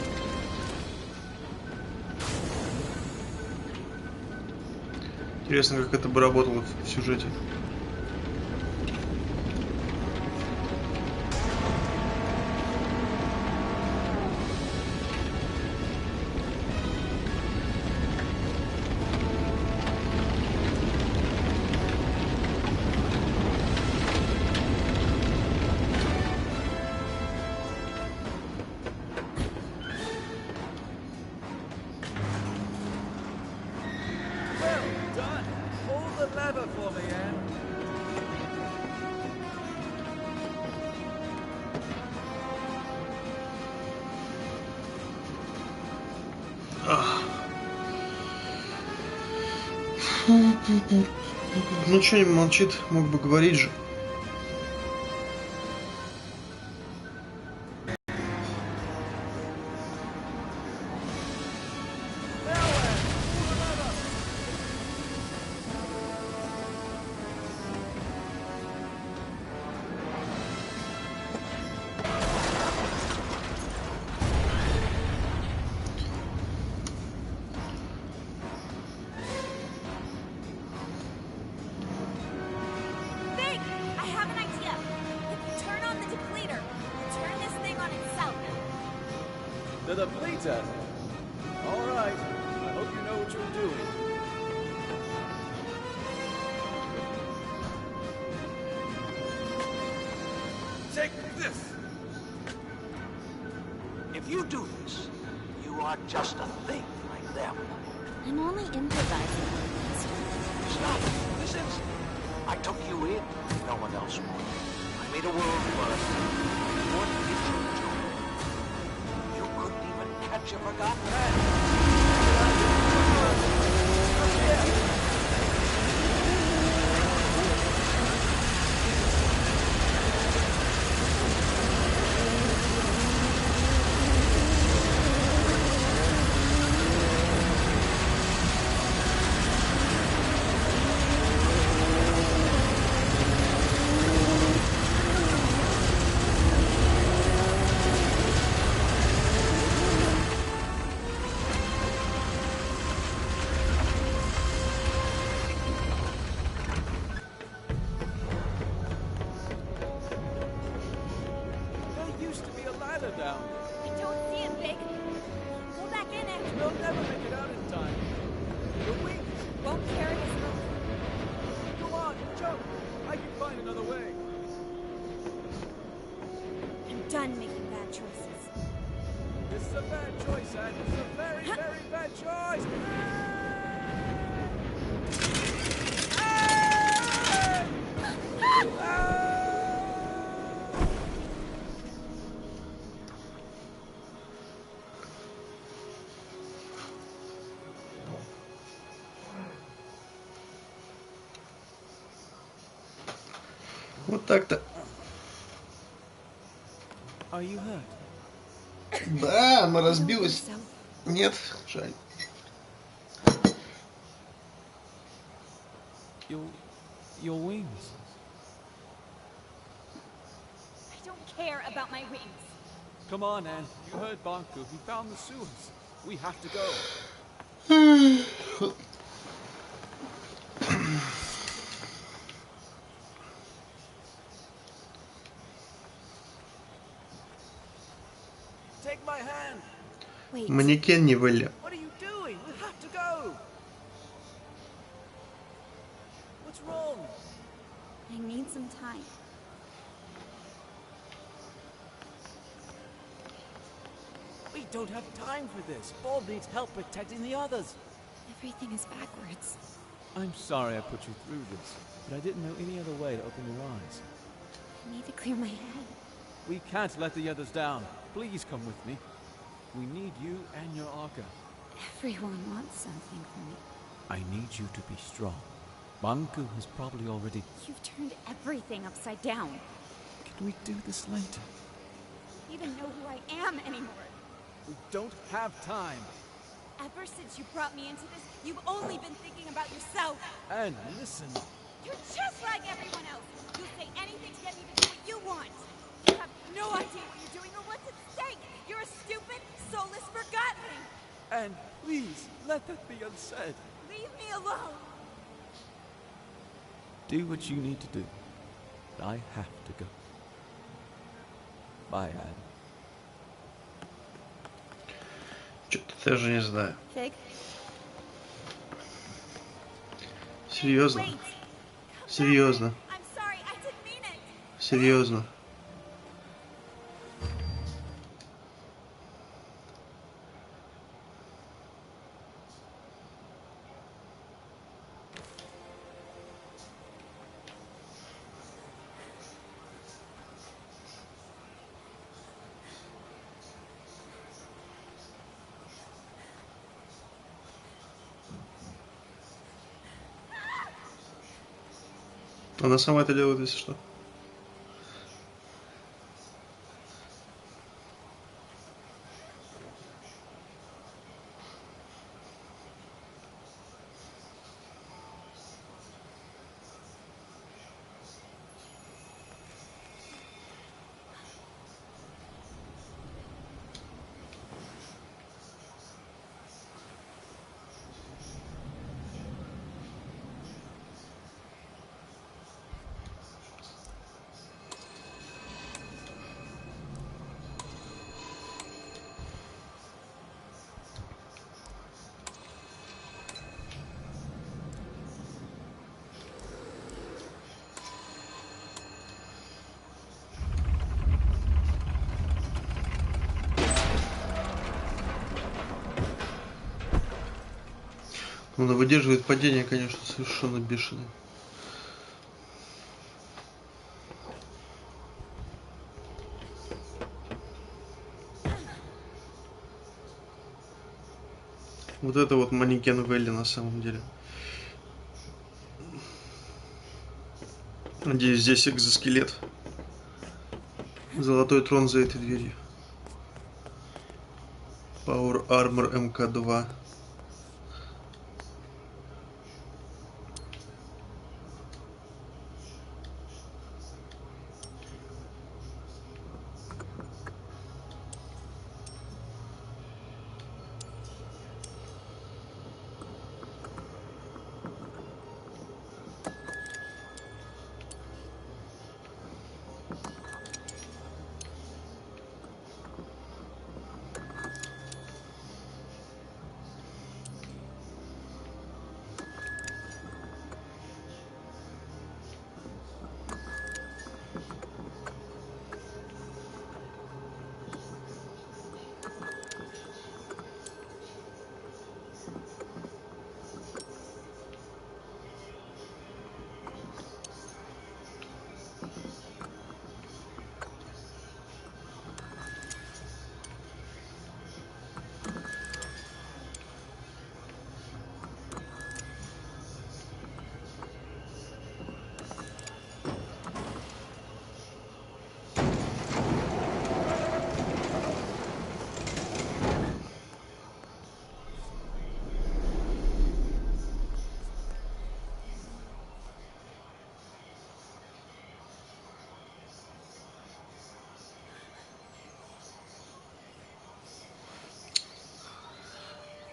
Интересно, как это бы работало в сюжете. Ну что не молчит, мог бы говорить же. The depleter? All right. I hope you know what you're doing. Take this! If you do this, you are just a thing like them. I'm only improvising. Stop this instant. I took you in. No one else would. I made a world first. What is your job? You couldn't even catch a forgotten man. Done making bad choices. This is a bad choice, Anne. This is a very, very bad choice. Вот так-то. Are you hurt? Да, она разбилась. Нет, жаль. Your wings. I don't care about my wings. Come on, Anne. You heard Banku. He found the sewers. We have to go. hand. Wait. Манекен не вылез. What are you doing? We have to go. What's wrong? I need some time. We don't have time for this. Bob needs help protecting the others. Everything is backwards. I'm sorry I put you through this, but I didn't know any other way to open your eyes. I need to clear my head. We can't let the others down. Please come with me. We need you and your Arca. Everyone wants something from me. I need you to be strong. Banku has probably already... You've turned everything upside down. Can we do this later? I don't even know who I am anymore. We don't have time. Ever since you brought me into this, you've only been thinking about yourself. And listen. You're just like everyone else. You'll say anything to get me to do what you want. You have no idea what you're doing or what's at stake. You're a stupid, soulless forgotling. And please, let that be unsaid. Leave me alone. Do what you need to do. But I have to go. Bye, Anne. Что-то даже не знаю. Fig? Серьезно? Серьезно? I'm sorry, I didn't mean it. Серьезно? Она сама это делает, если что. Она выдерживает падение, конечно, совершенно бешеное. Вот это вот манекен Велли на самом деле. Надеюсь, здесь экзоскелет. Золотой трон за этой дверью. Power Armor МК-2.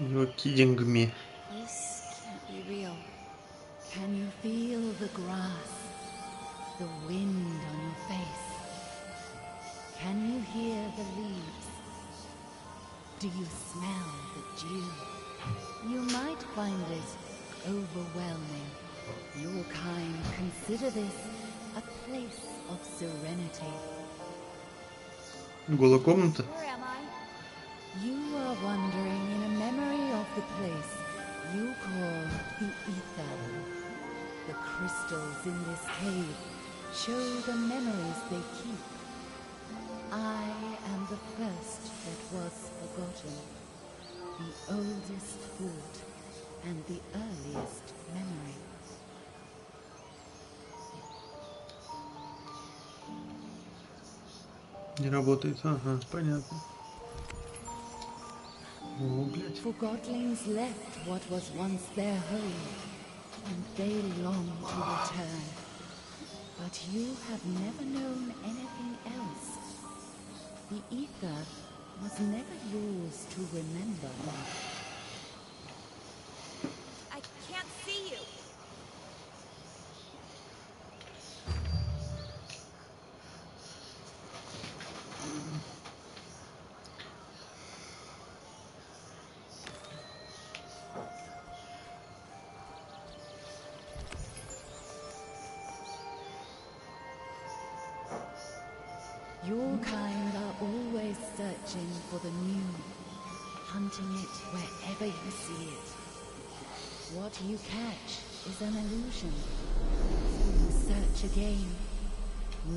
You're kidding me. This can't be real. Can you feel the grass, the wind on your face? Can you hear the leaves? Do you smell the dew? You might find it overwhelming. Your kind consider this a place of serenity. Голая комната. Where am I? You are wandering in a memory of the place you call the Ether. The crystals in this cave show the memories they keep. I am the first that was forgotten, the oldest thought, and the earliest memory. Не работает. Ага, понятно. О, блядь. Forgotlings left what was once their home, and they long to return. But you have never known anything else. The Ether was never yours to remember. I can't see you. Your kind are always searching for the new, hunting it wherever you see it. What you catch is an illusion. You search again,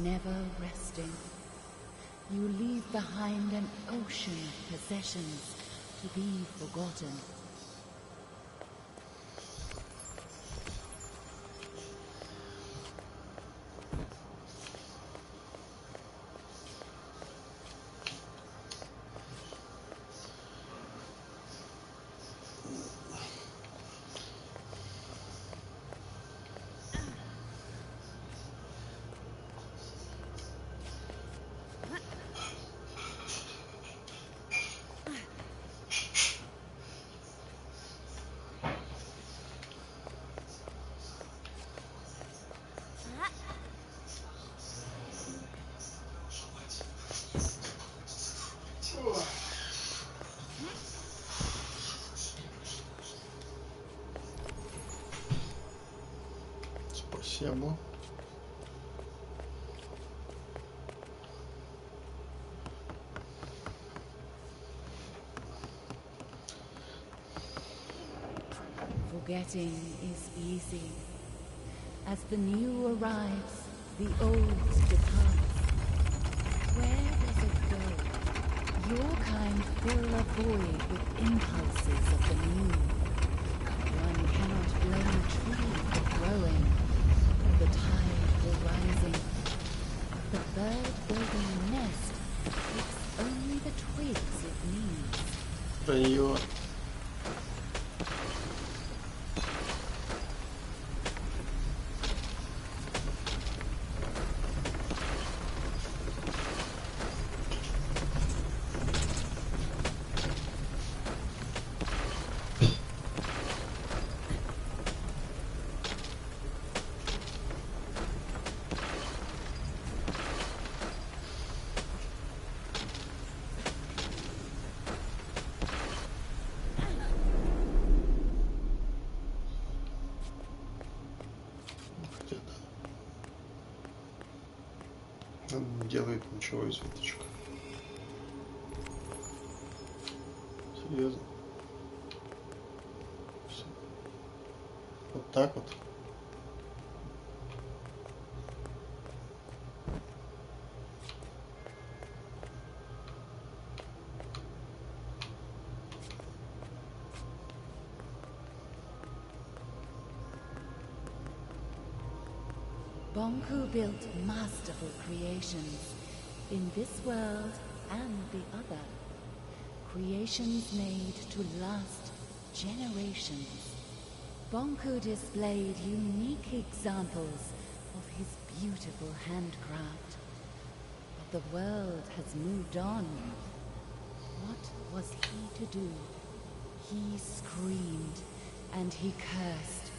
never resting. You leave behind an ocean of possessions to be forgotten. Спасибо. Forgetting is easy. As the new arrives, the old departs. Where does it go? Your kind fill a void with impulses of the new. One cannot blame a tree for growing, or the tide for rising. The bird building a nest picks only the twigs it needs. Район. Он не делает ничего из веточек. Серьезно. Все. Вот так вот. Bonku built masterful creations in this world and the other. Creations made to last generations. Bonku displayed unique examples of his beautiful handcraft. But the world has moved on. What was he to do? He screamed and he cursed.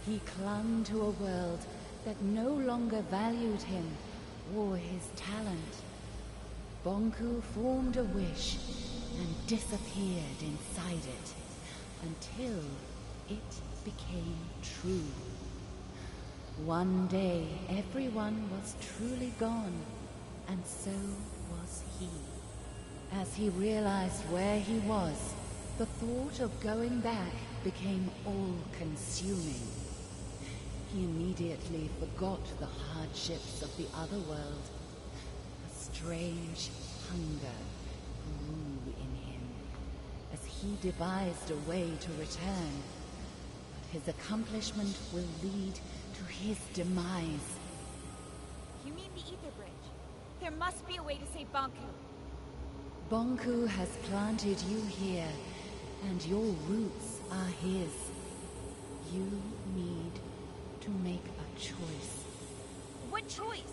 He clung to a world that no longer valued him or his talent. Bonku formed a wish and disappeared inside it until it became true. One day, everyone was truly gone, and so was he. As he realized where he was, the thought of going back became all-consuming. He immediately forgot the hardships of the other world. A strange hunger grew in him as he devised a way to return. But his accomplishment will lead to his demise. You mean the Ether Bridge? There must be a way to save Bonku. Bonku has planted you here, and your roots are his. You need to make a choice. What choice?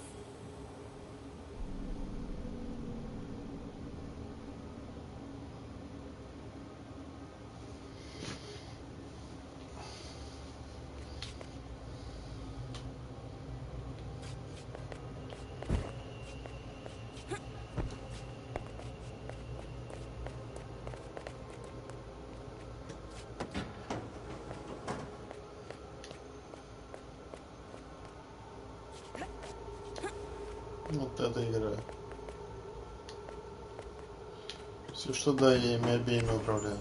Вот эта игра. Все, что да, я ими обеими управляю.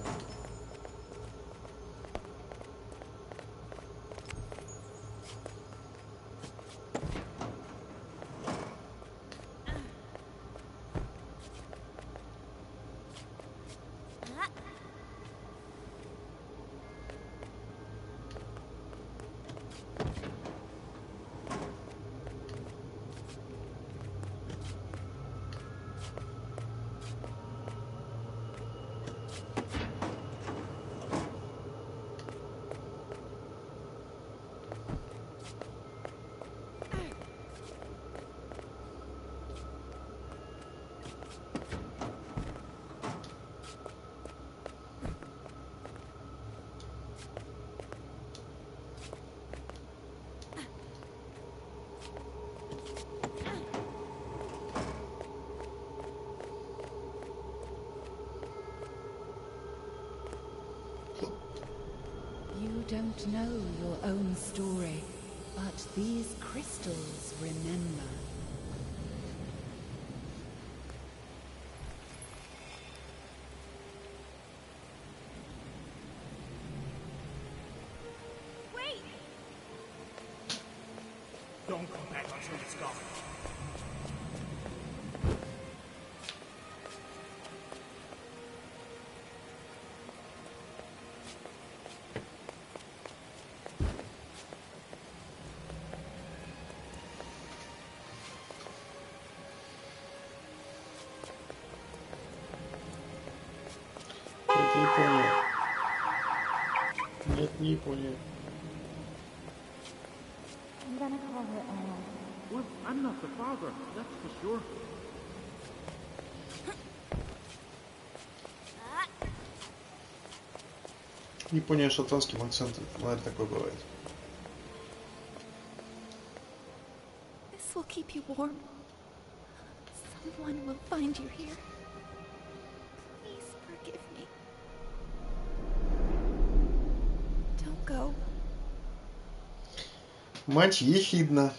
You don't know your own story, but these crystals remember. Wait! Don't come back until it's gone. Нет, не понял. Нет, не понял. I'm gonna call her Anne. Well, I'm not the father, that's for sure. Япония с шотландским акцентом. Наверное, такое бывает. This will keep you warm. Someone will find you here. Please forgive me. Don't go. Мать ехидна.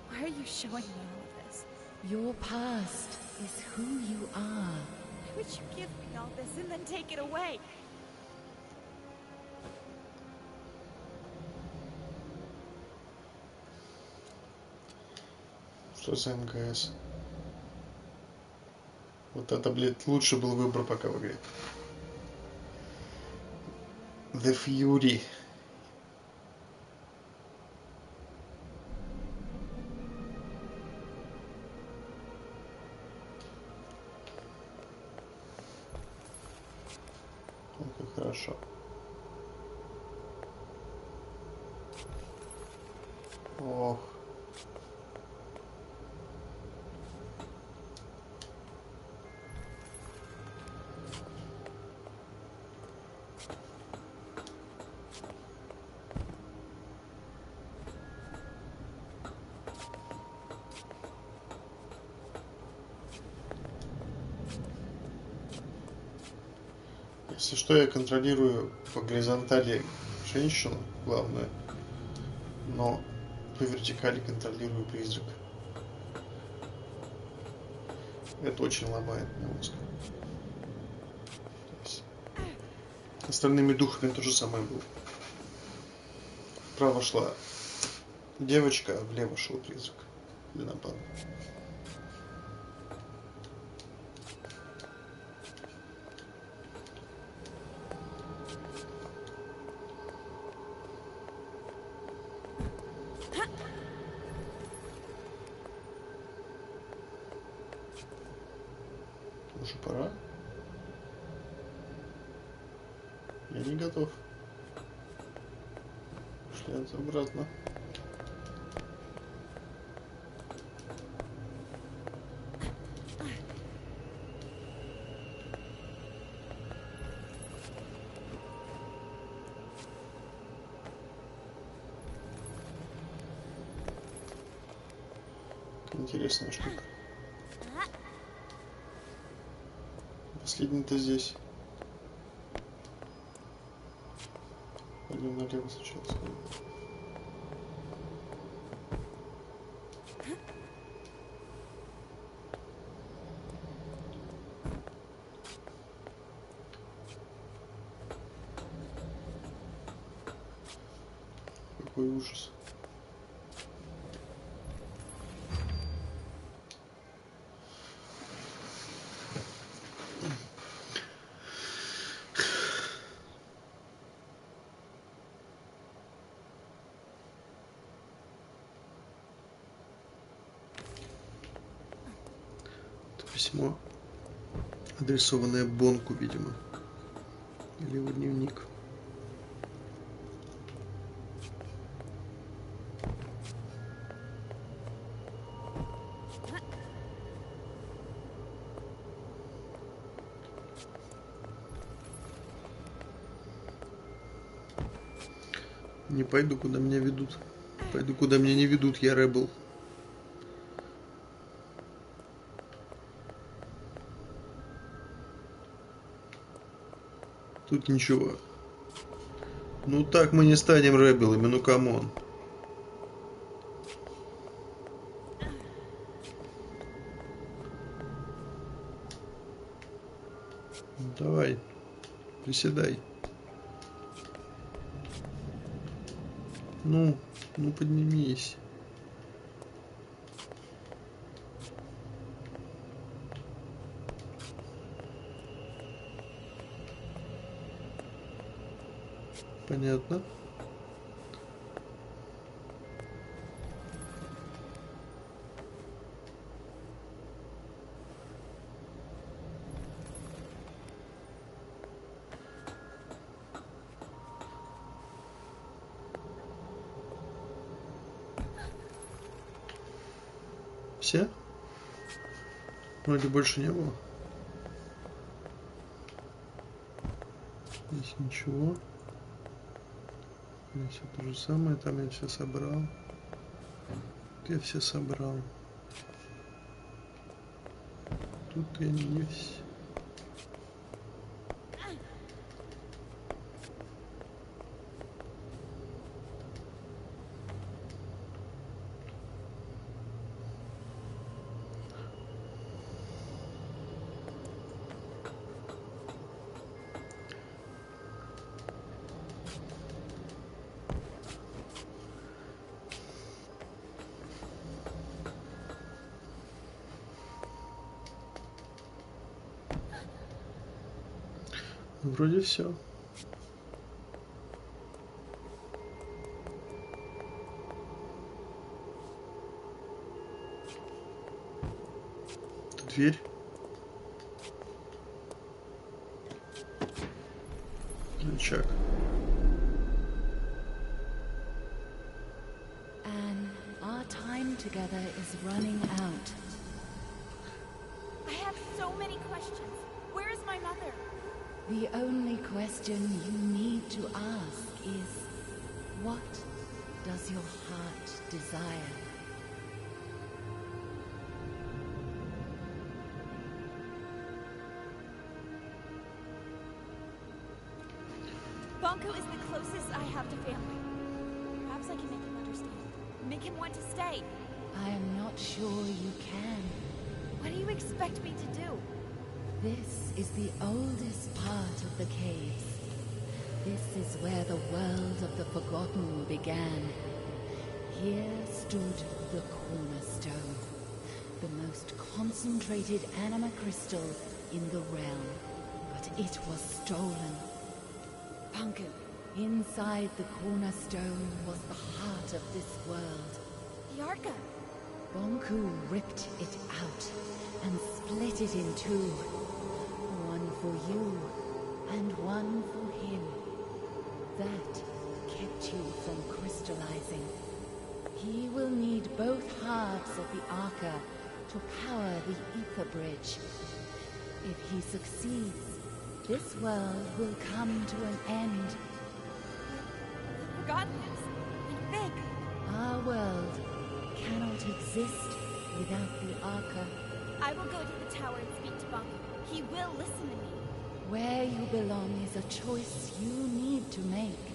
Why are you showing me all of this? Your past is who you are. Why would you give me all this and then take it away? Что за МГС? Вот это, блядь, лучший был выбор пока в игре. The Fury. Ой, как хорошо. Ох. Если что, я контролирую по горизонтали женщину, главное, но по вертикали контролирую призрака. Это очень ломает мне мозг. С остальными духами то же самое было. Вправо шла девочка, а влево шел призрак. Или наоборот. Уже пора. Я не готов. Шли обратно. Интересная штука. Последний-то здесь. Пойдем налево сначала. Какой ужас. Письмо, адресованное Бонку, видимо, или его дневник. Не пойду, куда меня ведут. Пойду, куда меня не ведут, я Рэббл. Тут ничего. Ну так мы не станем рэббелами, ну камон. Давай, приседай. Ну поднимись. Понятно. Все? Вроде больше не было. Здесь ничего. Здесь все то же самое. Там я все собрал. Тут я все собрал. Тут я не все. Вроде все. Дверь. Рычаг. Anne, our time together is running out. I have so many questions. Where is my mother? The only question you need to ask is, what does your heart desire? Bonko is the closest I have to family. Perhaps I can make him understand. Make him want to stay. I am not sure you can. What do you expect me to do? This is the oldest part of the caves. This is where the world of the Forgotten began. Here stood the cornerstone, the most concentrated anima crystal in the realm. But it was stolen. Bonko. Inside the cornerstone was the heart of this world. The Arca. Bonku ripped it out and split it in two. One for you and one for him. That kept you from crystallizing. He will need both halves of the Arca to power the Ether Bridge. If he succeeds, this world will come to an end. The Forgotten is big. Our world cannot exist without the Arca. I will go to the tower and speak to Bonko. He will listen to me. Where you belong is a choice you need to make.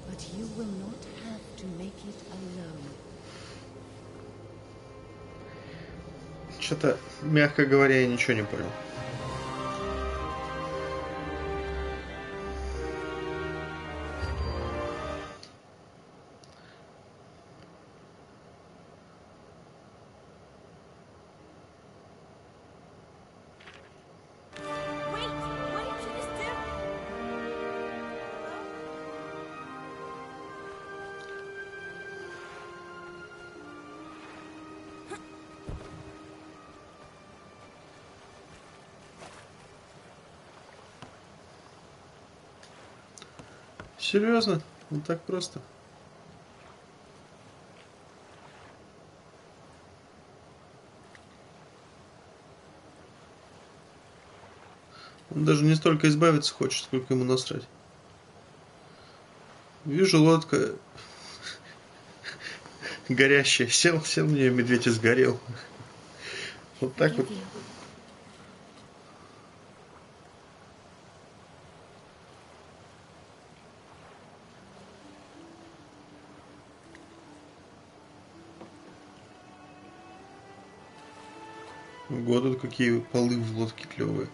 But you will not have to make it alone. Что-то, мягко говоря, я ничего не понял. Wait! What did you just do? Серьезно? Вот так просто? Он даже не столько избавиться хочет, сколько ему насрать. Вижу, лодка горящая. Сел в нее, медведь и сгорел. Вот так вот. Ого, тут какие полы в лодке клевые.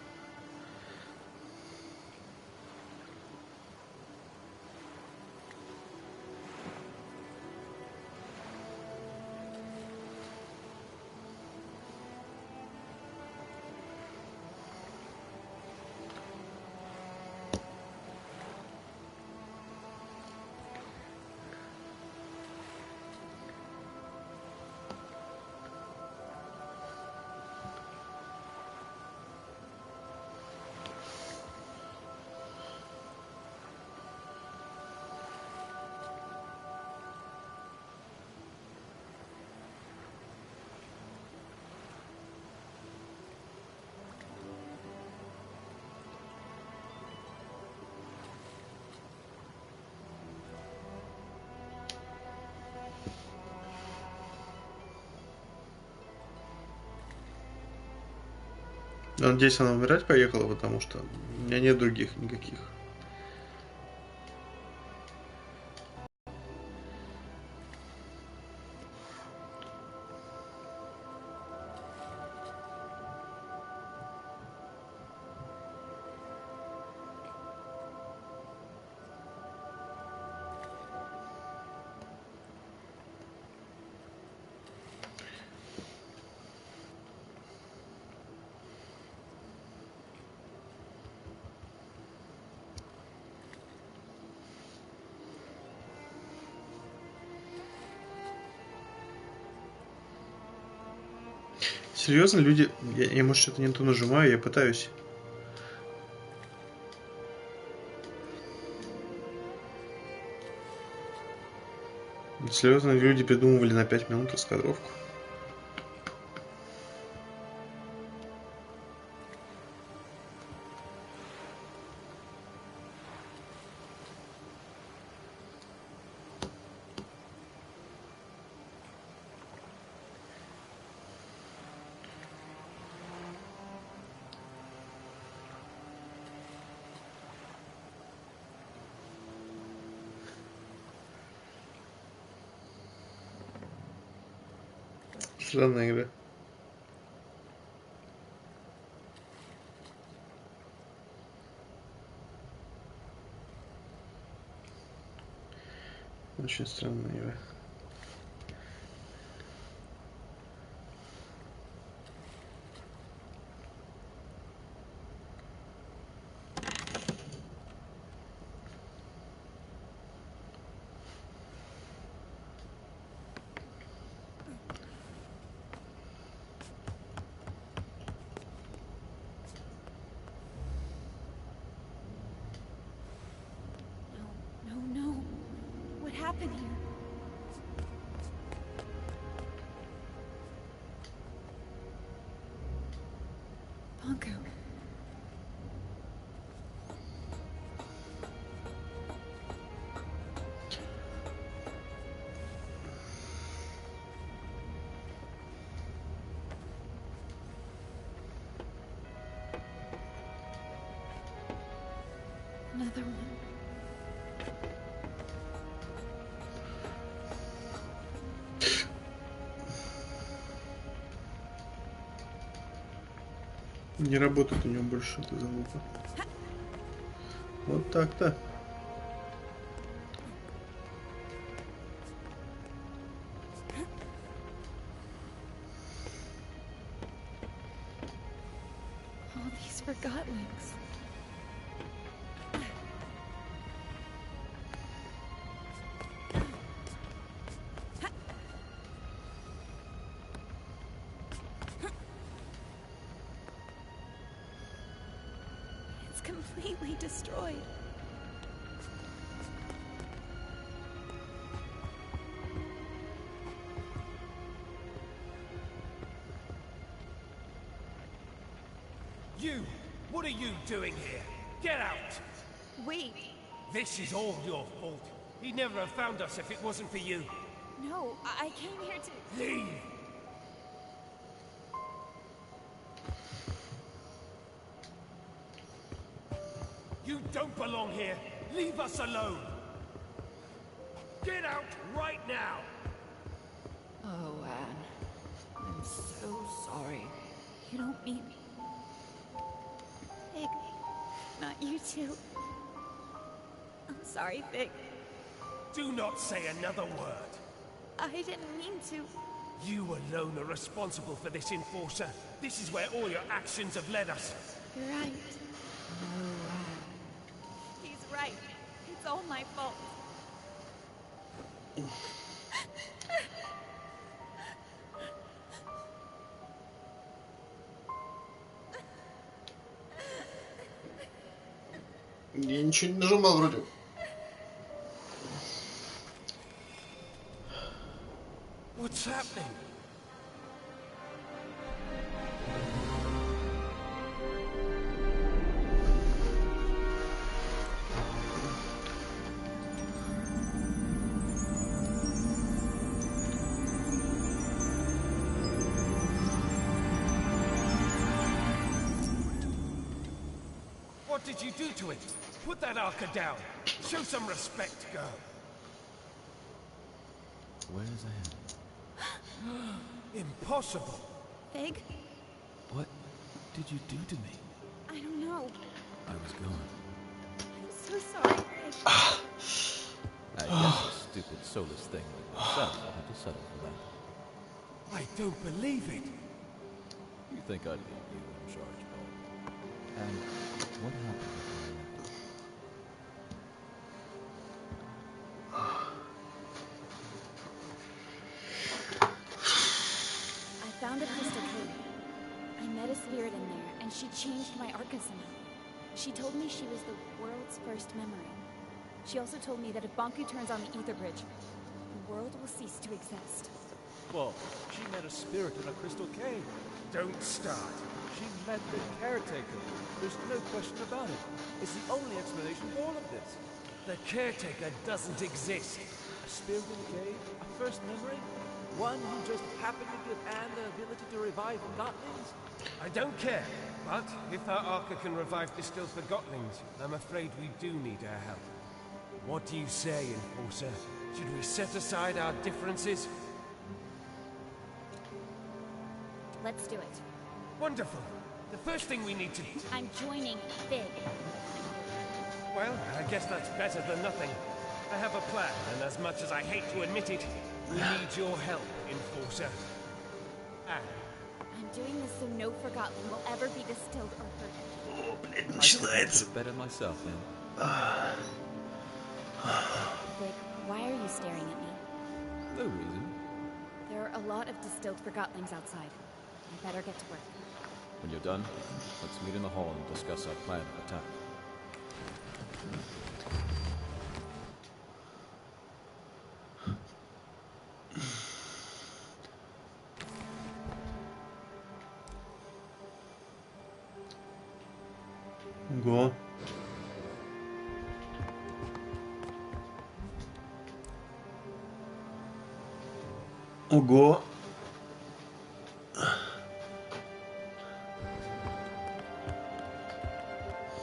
Надеюсь, она умирать поехала, потому что у меня нет других никаких. Серьезно, люди... Я может, что-то не то нажимаю, я пытаюсь. Серьезно, люди придумывали на 5 минут раскадровку. странная игра. Очень странная игра. No. What happened here? Bonko. Another one. Не работает у него больше эта залупа. Вот так-то. All these forgotlings. It's completely destroyed. You! What are you doing here? Get out! Wait. This is all your fault. He'd never have found us if it wasn't for you. No, I came here to... Leave! You don't belong here. Leave us alone. Get out right now. Oh, Anne. I'm so sorry. You don't mean... Fig. Not you too. I'm sorry, Fig. Do not say another word. I didn't mean to. You alone are responsible for this, Enforcer. This is where all your actions have led us. You're right. He's right. It's all my fault. Я ничего не нажимал вроде. What's happening? What did you do to it? Put that Arca down. Show some respect, girl. Where's Anne? Impossible. Fig? What did you do to me? I don't know. I was gone. I'm so sorry, Fig. I guess a stupid, soulless thing like myself will have to settle for that. I don't believe it. You think I'd leave you in charge, Bob? And what happened before I left? I found a crystal cave. I met a spirit in there, and she changed my Arca somehow. She told me she was the world's first memory. She also told me that if Bonku turns on the Ether Bridge, the world will cease to exist. Well, she met a spirit in a crystal cave. Don't start. She met the caretaker. There's no question about it. It's the only explanation for all of this. The caretaker doesn't exist. A spirit in the cave? A first memory? One who just happened to give Anne the ability to revive forgotlings? I don't care, but if our Arca can revive the still forgotlings, I'm afraid we do need her help. What do you say, Enforcer? Should we set aside our differences? Let's do it. Wonderful. The first thing we need to... I'm joining Big. Well, I guess that's better than nothing. I have a plan, and as much as I hate to admit it, we need your help, Enforcer. I'm doing this so no Forgotten will ever be distilled or hurt. О, блядь, I начинается. better myself then. Big, why are you staring at me? No reason. There are a lot of distilled Forgotlings outside. I better get to work. When you're done, let's meet in the hall and discuss our plan of attack. Ого. Ого.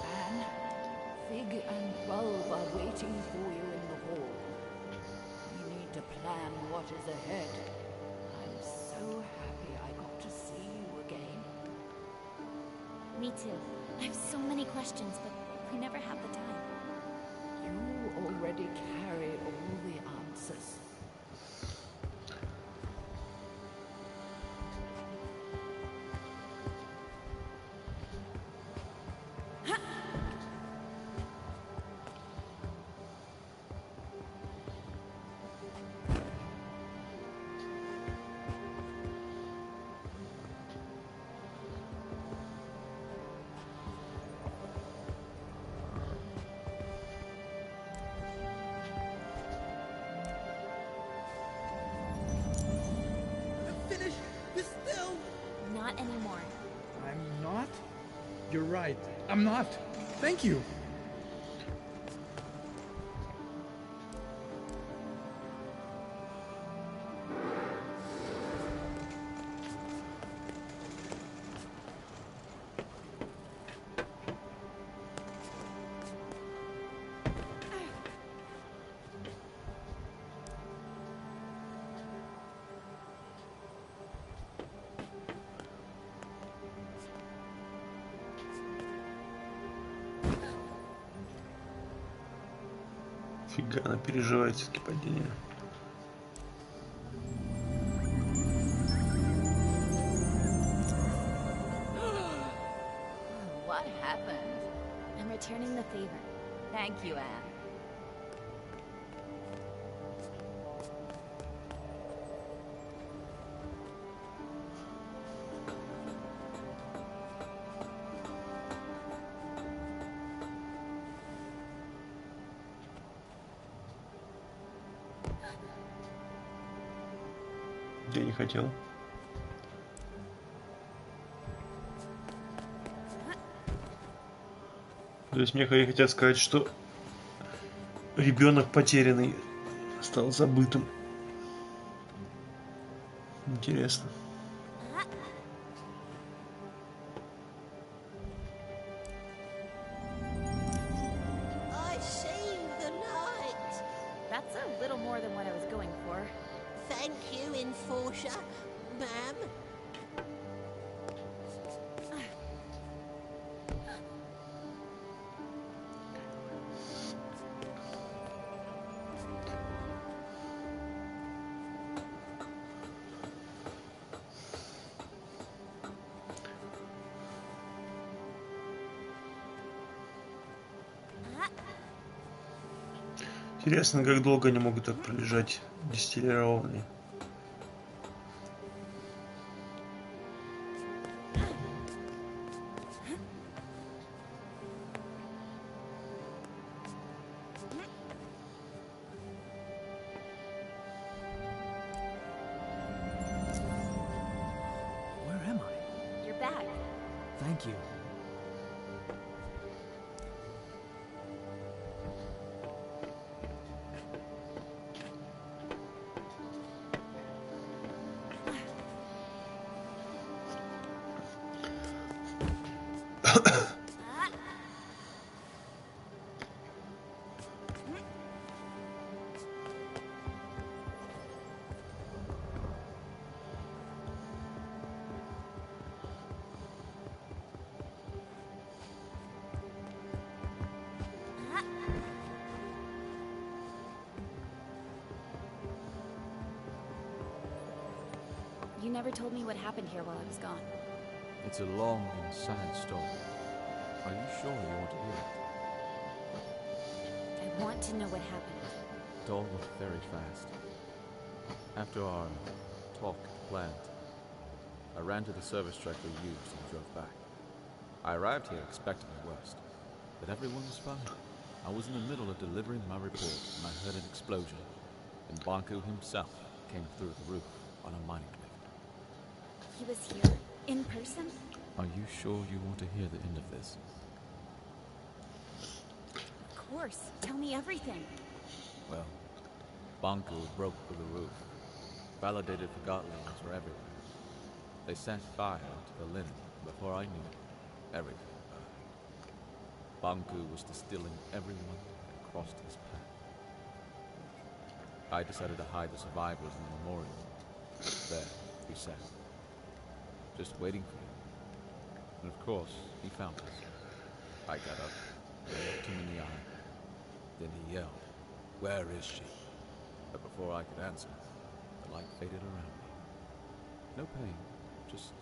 Anne, Fig and Bulb are waiting for you in the hall. We need to plan what is ahead. I'm so happy I got to see you again. Me too. I have so many questions, but we never have the time. You already carry all the answers. Finish distilled. Not anymore. I'm not? You're right. I'm not. Thank you. Фига, она переживает все-таки падение. What happened? I'm returning the favor. Thank you, Anne. Я не хотел. То есть мне хотят сказать, что ребенок потерянный стал забытым. Интересно. I see the light. That's a little more than what I was going for. Thank you, Enforcer, ma'am. Интересно, как долго они могут так пролежать дистиллированные. Where am I? You're back. Thank you. You never told me what happened here while I was gone. It's a long and sad story. Are you sure you want to hear it? I want to know what happened. It all went very fast. After our talk at the plant, I ran to the service truck we used and drove back. I arrived here expecting the worst, but everyone was fine. I was in the middle of delivering my report when I heard an explosion, and Banku himself came through the roof on a mining lift. He was here? In person? Are you sure you want to hear the end of this? Of course. Tell me everything. Well, Banku broke through the roof. Validated Forgotlings were everywhere. They set fire to the linen. Before I knew it, everything burned. Banku was distilling everyone that crossed his path. I decided to hide the survivors in the memorial. There, we sat, just waiting for him. And of course, he found us. I got up, looked him in the eye. Then he yelled, "Where is she?" But before I could answer, the light faded around me. No pain, just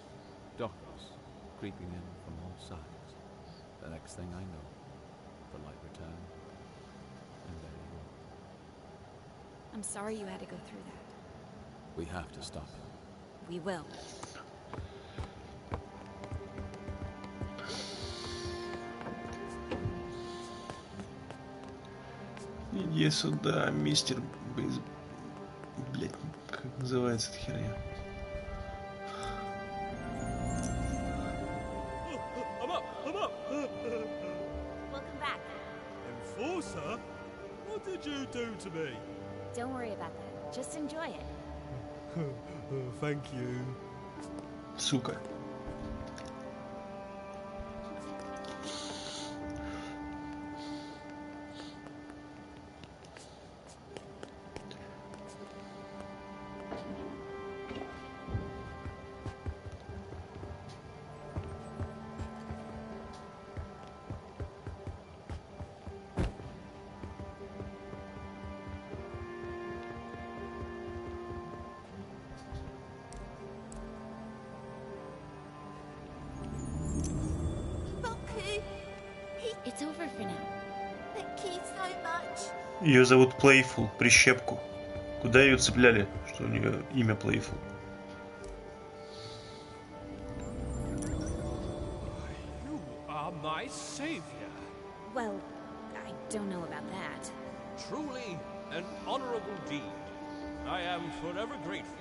darkness creeping in from all sides. The next thing I know, the light returned, and there you are. I'm sorry you had to go through that. We have to stop it. We will. Иди сюда, мистер Бейз... Блять, как называется эта херня? I'm up! Welcome back. Enforcer? What did you do to me? Don't worry about that. Just enjoy it. Thank you. Сука. It's over for now. Thank you so much. Ее зовут Playful, прищепку. Куда ее цепляли, что у нее имя Playful? You are my savior. Well, I don't know about that. Truly an honorable deed. I am forever grateful.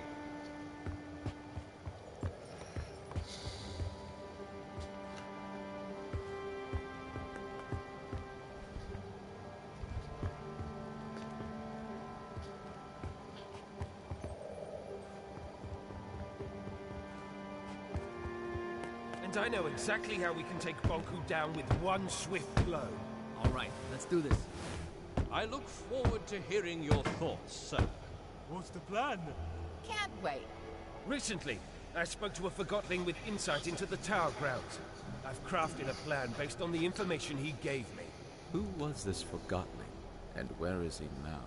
And I know exactly how we can take Banku down with one swift blow. All right, let's do this. I look forward to hearing your thoughts, sir. What's the plan? Can't wait. Recently, I spoke to a Forgotling with insight into the tower grounds. I've crafted a plan based on the information he gave me. Who was this Forgotling, and where is he now?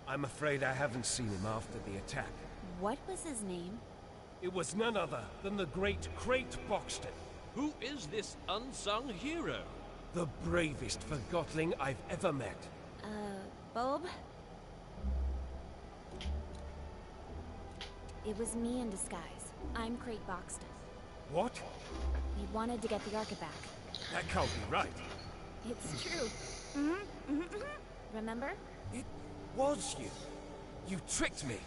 I'm afraid I haven't seen him after the attack. What was his name? It was none other than the great Crate Boxton. Who is this unsung hero? The bravest Forgotling I've ever met. Bulb? It was me in disguise. I'm Crate Boxton. What? We wanted to get the Arca back. That can't be right. It's true. Remember? It was you. You tricked me.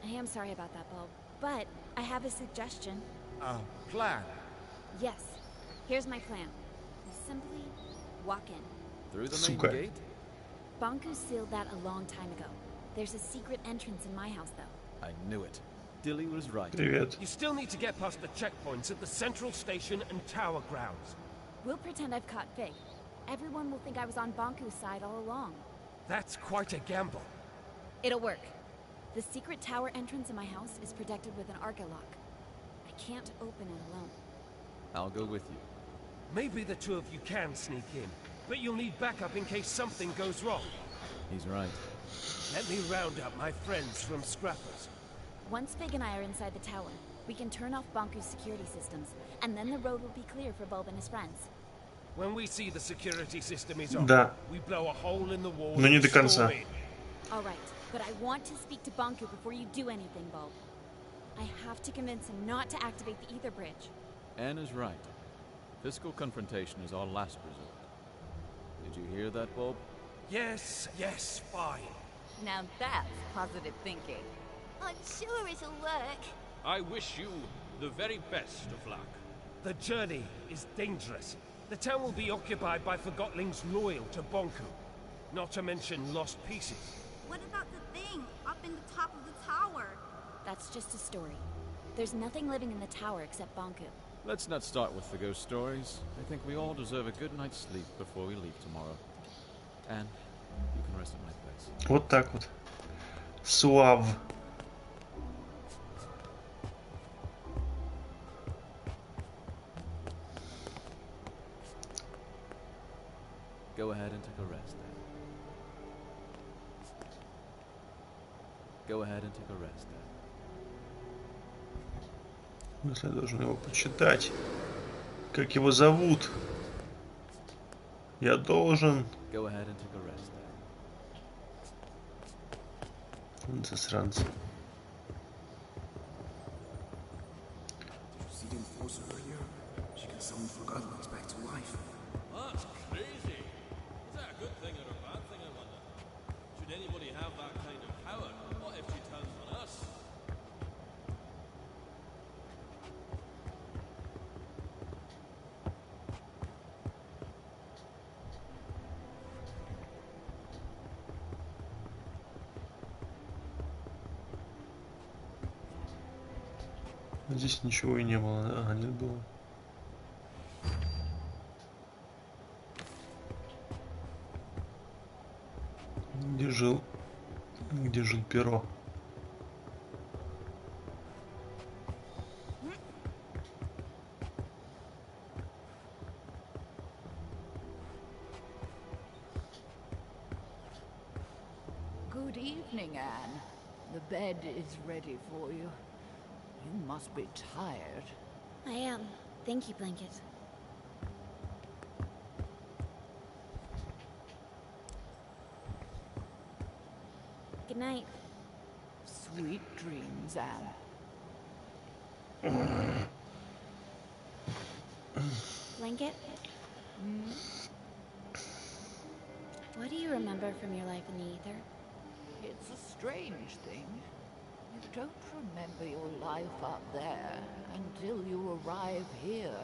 I am sorry about that, Bulb. But I have a suggestion. A plan? Yes. Here's my plan. You simply walk in. Through the main Сука. gate? Banku sealed that a long time ago. There's a secret entrance in my house, though. I knew it. Dilly was right. Привет. You still need to get past the checkpoints at the central station and tower grounds. We'll pretend I've caught Fig. Everyone will think I was on Banku's side all along. That's quite a gamble. It'll work. The secret tower entrance in my house is protected with an Arca lock. I can't open it alone. I'll go with you. Maybe the two of you can sneak in, but you'll need backup in case something goes wrong. He's right. Let me round up my friends from Scrappers. Once Fig and I are inside the tower, We can turn off Bonku's security systems, and then the road will be clear for Bulb and his friends. When we see the security system is on, Да. we blow a hole in the wall. Но не and до конца. storm in. All right, but I want to speak to Bonku before you do anything, Bulb. I have to convince him not to activate the ether bridge. Anne is right. Physical confrontation is our last resort. Did you hear that, Bulb? Yes, yes, fine. Now that's positive thinking. I'm sure it'll work. I wish you the very best of luck. The journey is dangerous. The town will be occupied by Forgotlings loyal to Bonku. Not to mention lost pieces. What about the thing up in the top of the tower? That's just a story. There's nothing living in the tower except Bonku. Let's not start with the ghost stories. I think we all deserve a good night's sleep before we leave tomorrow. Anne, you can rest in my place. Вот так вот. Суав. Go ahead and take a rest, Anne. Go ahead and take a rest, Anne. Если я должен его почитать. Как его зовут? Я должен... Go ahead and take a rest, Anne. Засранцы. Did you see the enforcer earlier? She can summon Forgotlings back to life. That's crazy. Is that a good thing or a bad thing, I wonder? Should anybody have that kind of power? What if she turns on us? Здесь ничего и не было. Ага, нет, было. Где жил перо? Good evening, Anne. The bed is ready for you. You must be tired. I am. Thank you, Blanket. Good night. Sweet dreams, Anne. Blanket? What do you remember from your life in the ether? It's a strange thing. You don't remember your life up there until you arrive here.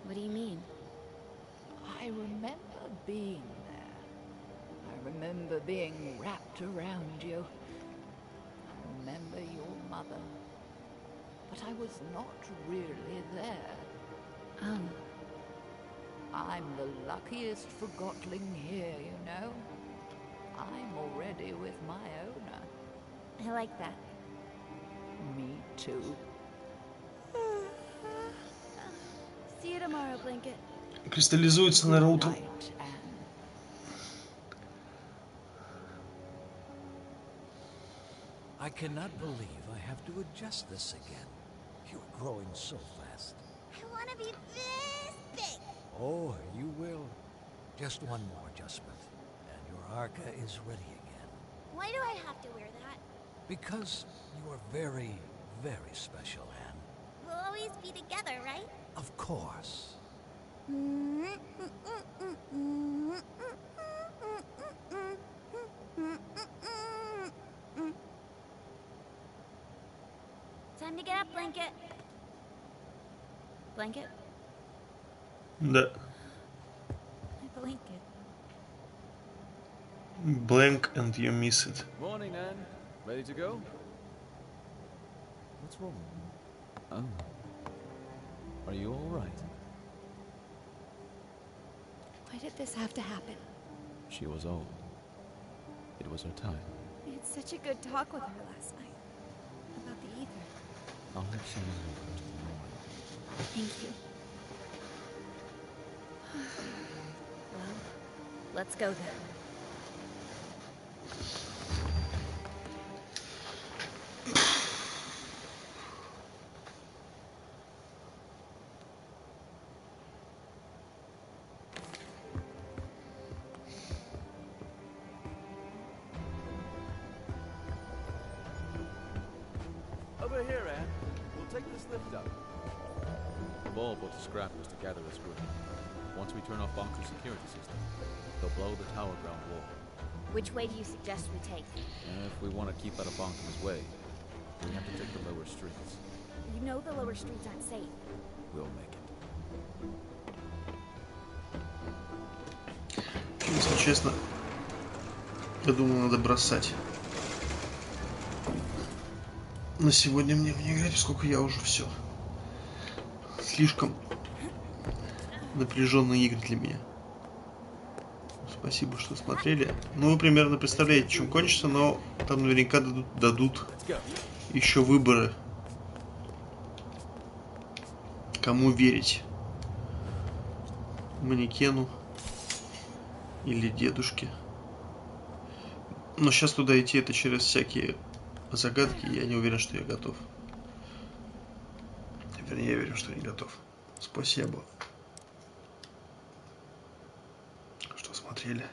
What do you mean? I remember being there. I remember being wrapped around you. I remember your mother. But I was not really there. Oh. I'm the luckiest Forgotling here, you know. I'm already with my owner. I like that. Me too. See you tomorrow, Blanket. Кристаллизуется, наверное, утром. I cannot believe I have to adjust this again. You're growing so fast. I want to be this big. Oh, you will. Just one more adjustment, and your Arca is ready again. Why do I have to wear that? Because you are very, very special, Anne. We'll always be together, right? Of course. Time to get up, Blanket. Blanket? Да. Blanket. Blank and you miss it. Morning, Anne. Ready to go? What's wrong? Oh. Are you all right? Why did this have to happen? She was old. It was her time. We had such a good talk with her last night. About the ether. I'll have someone over to the morning. Thank you. Well, let's go then. here, Anne. We'll take this lift up. Bulb wants the scrappers to gather this group. Once we turn off Bunker's security system, they'll blow the tower ground wall. Which way do you suggest we take? And if we want to keep out of Bunker's way, we have to take the lower streets. You know the lower streets aren't safe. We'll make it. Если честно, я думаю, надо бросать. На сегодня мне в нее играть, поскольку я уже все. Слишком напряженные игры для меня. Спасибо, что смотрели. Ну, вы примерно представляете, чем кончится, но там наверняка дадут еще выборы. Кому верить? Манекену или дедушке? Но сейчас туда идти, это через всякие загадки, я не уверен, что я готов. Вернее, я уверен, что не готов. Спасибо, что смотрели.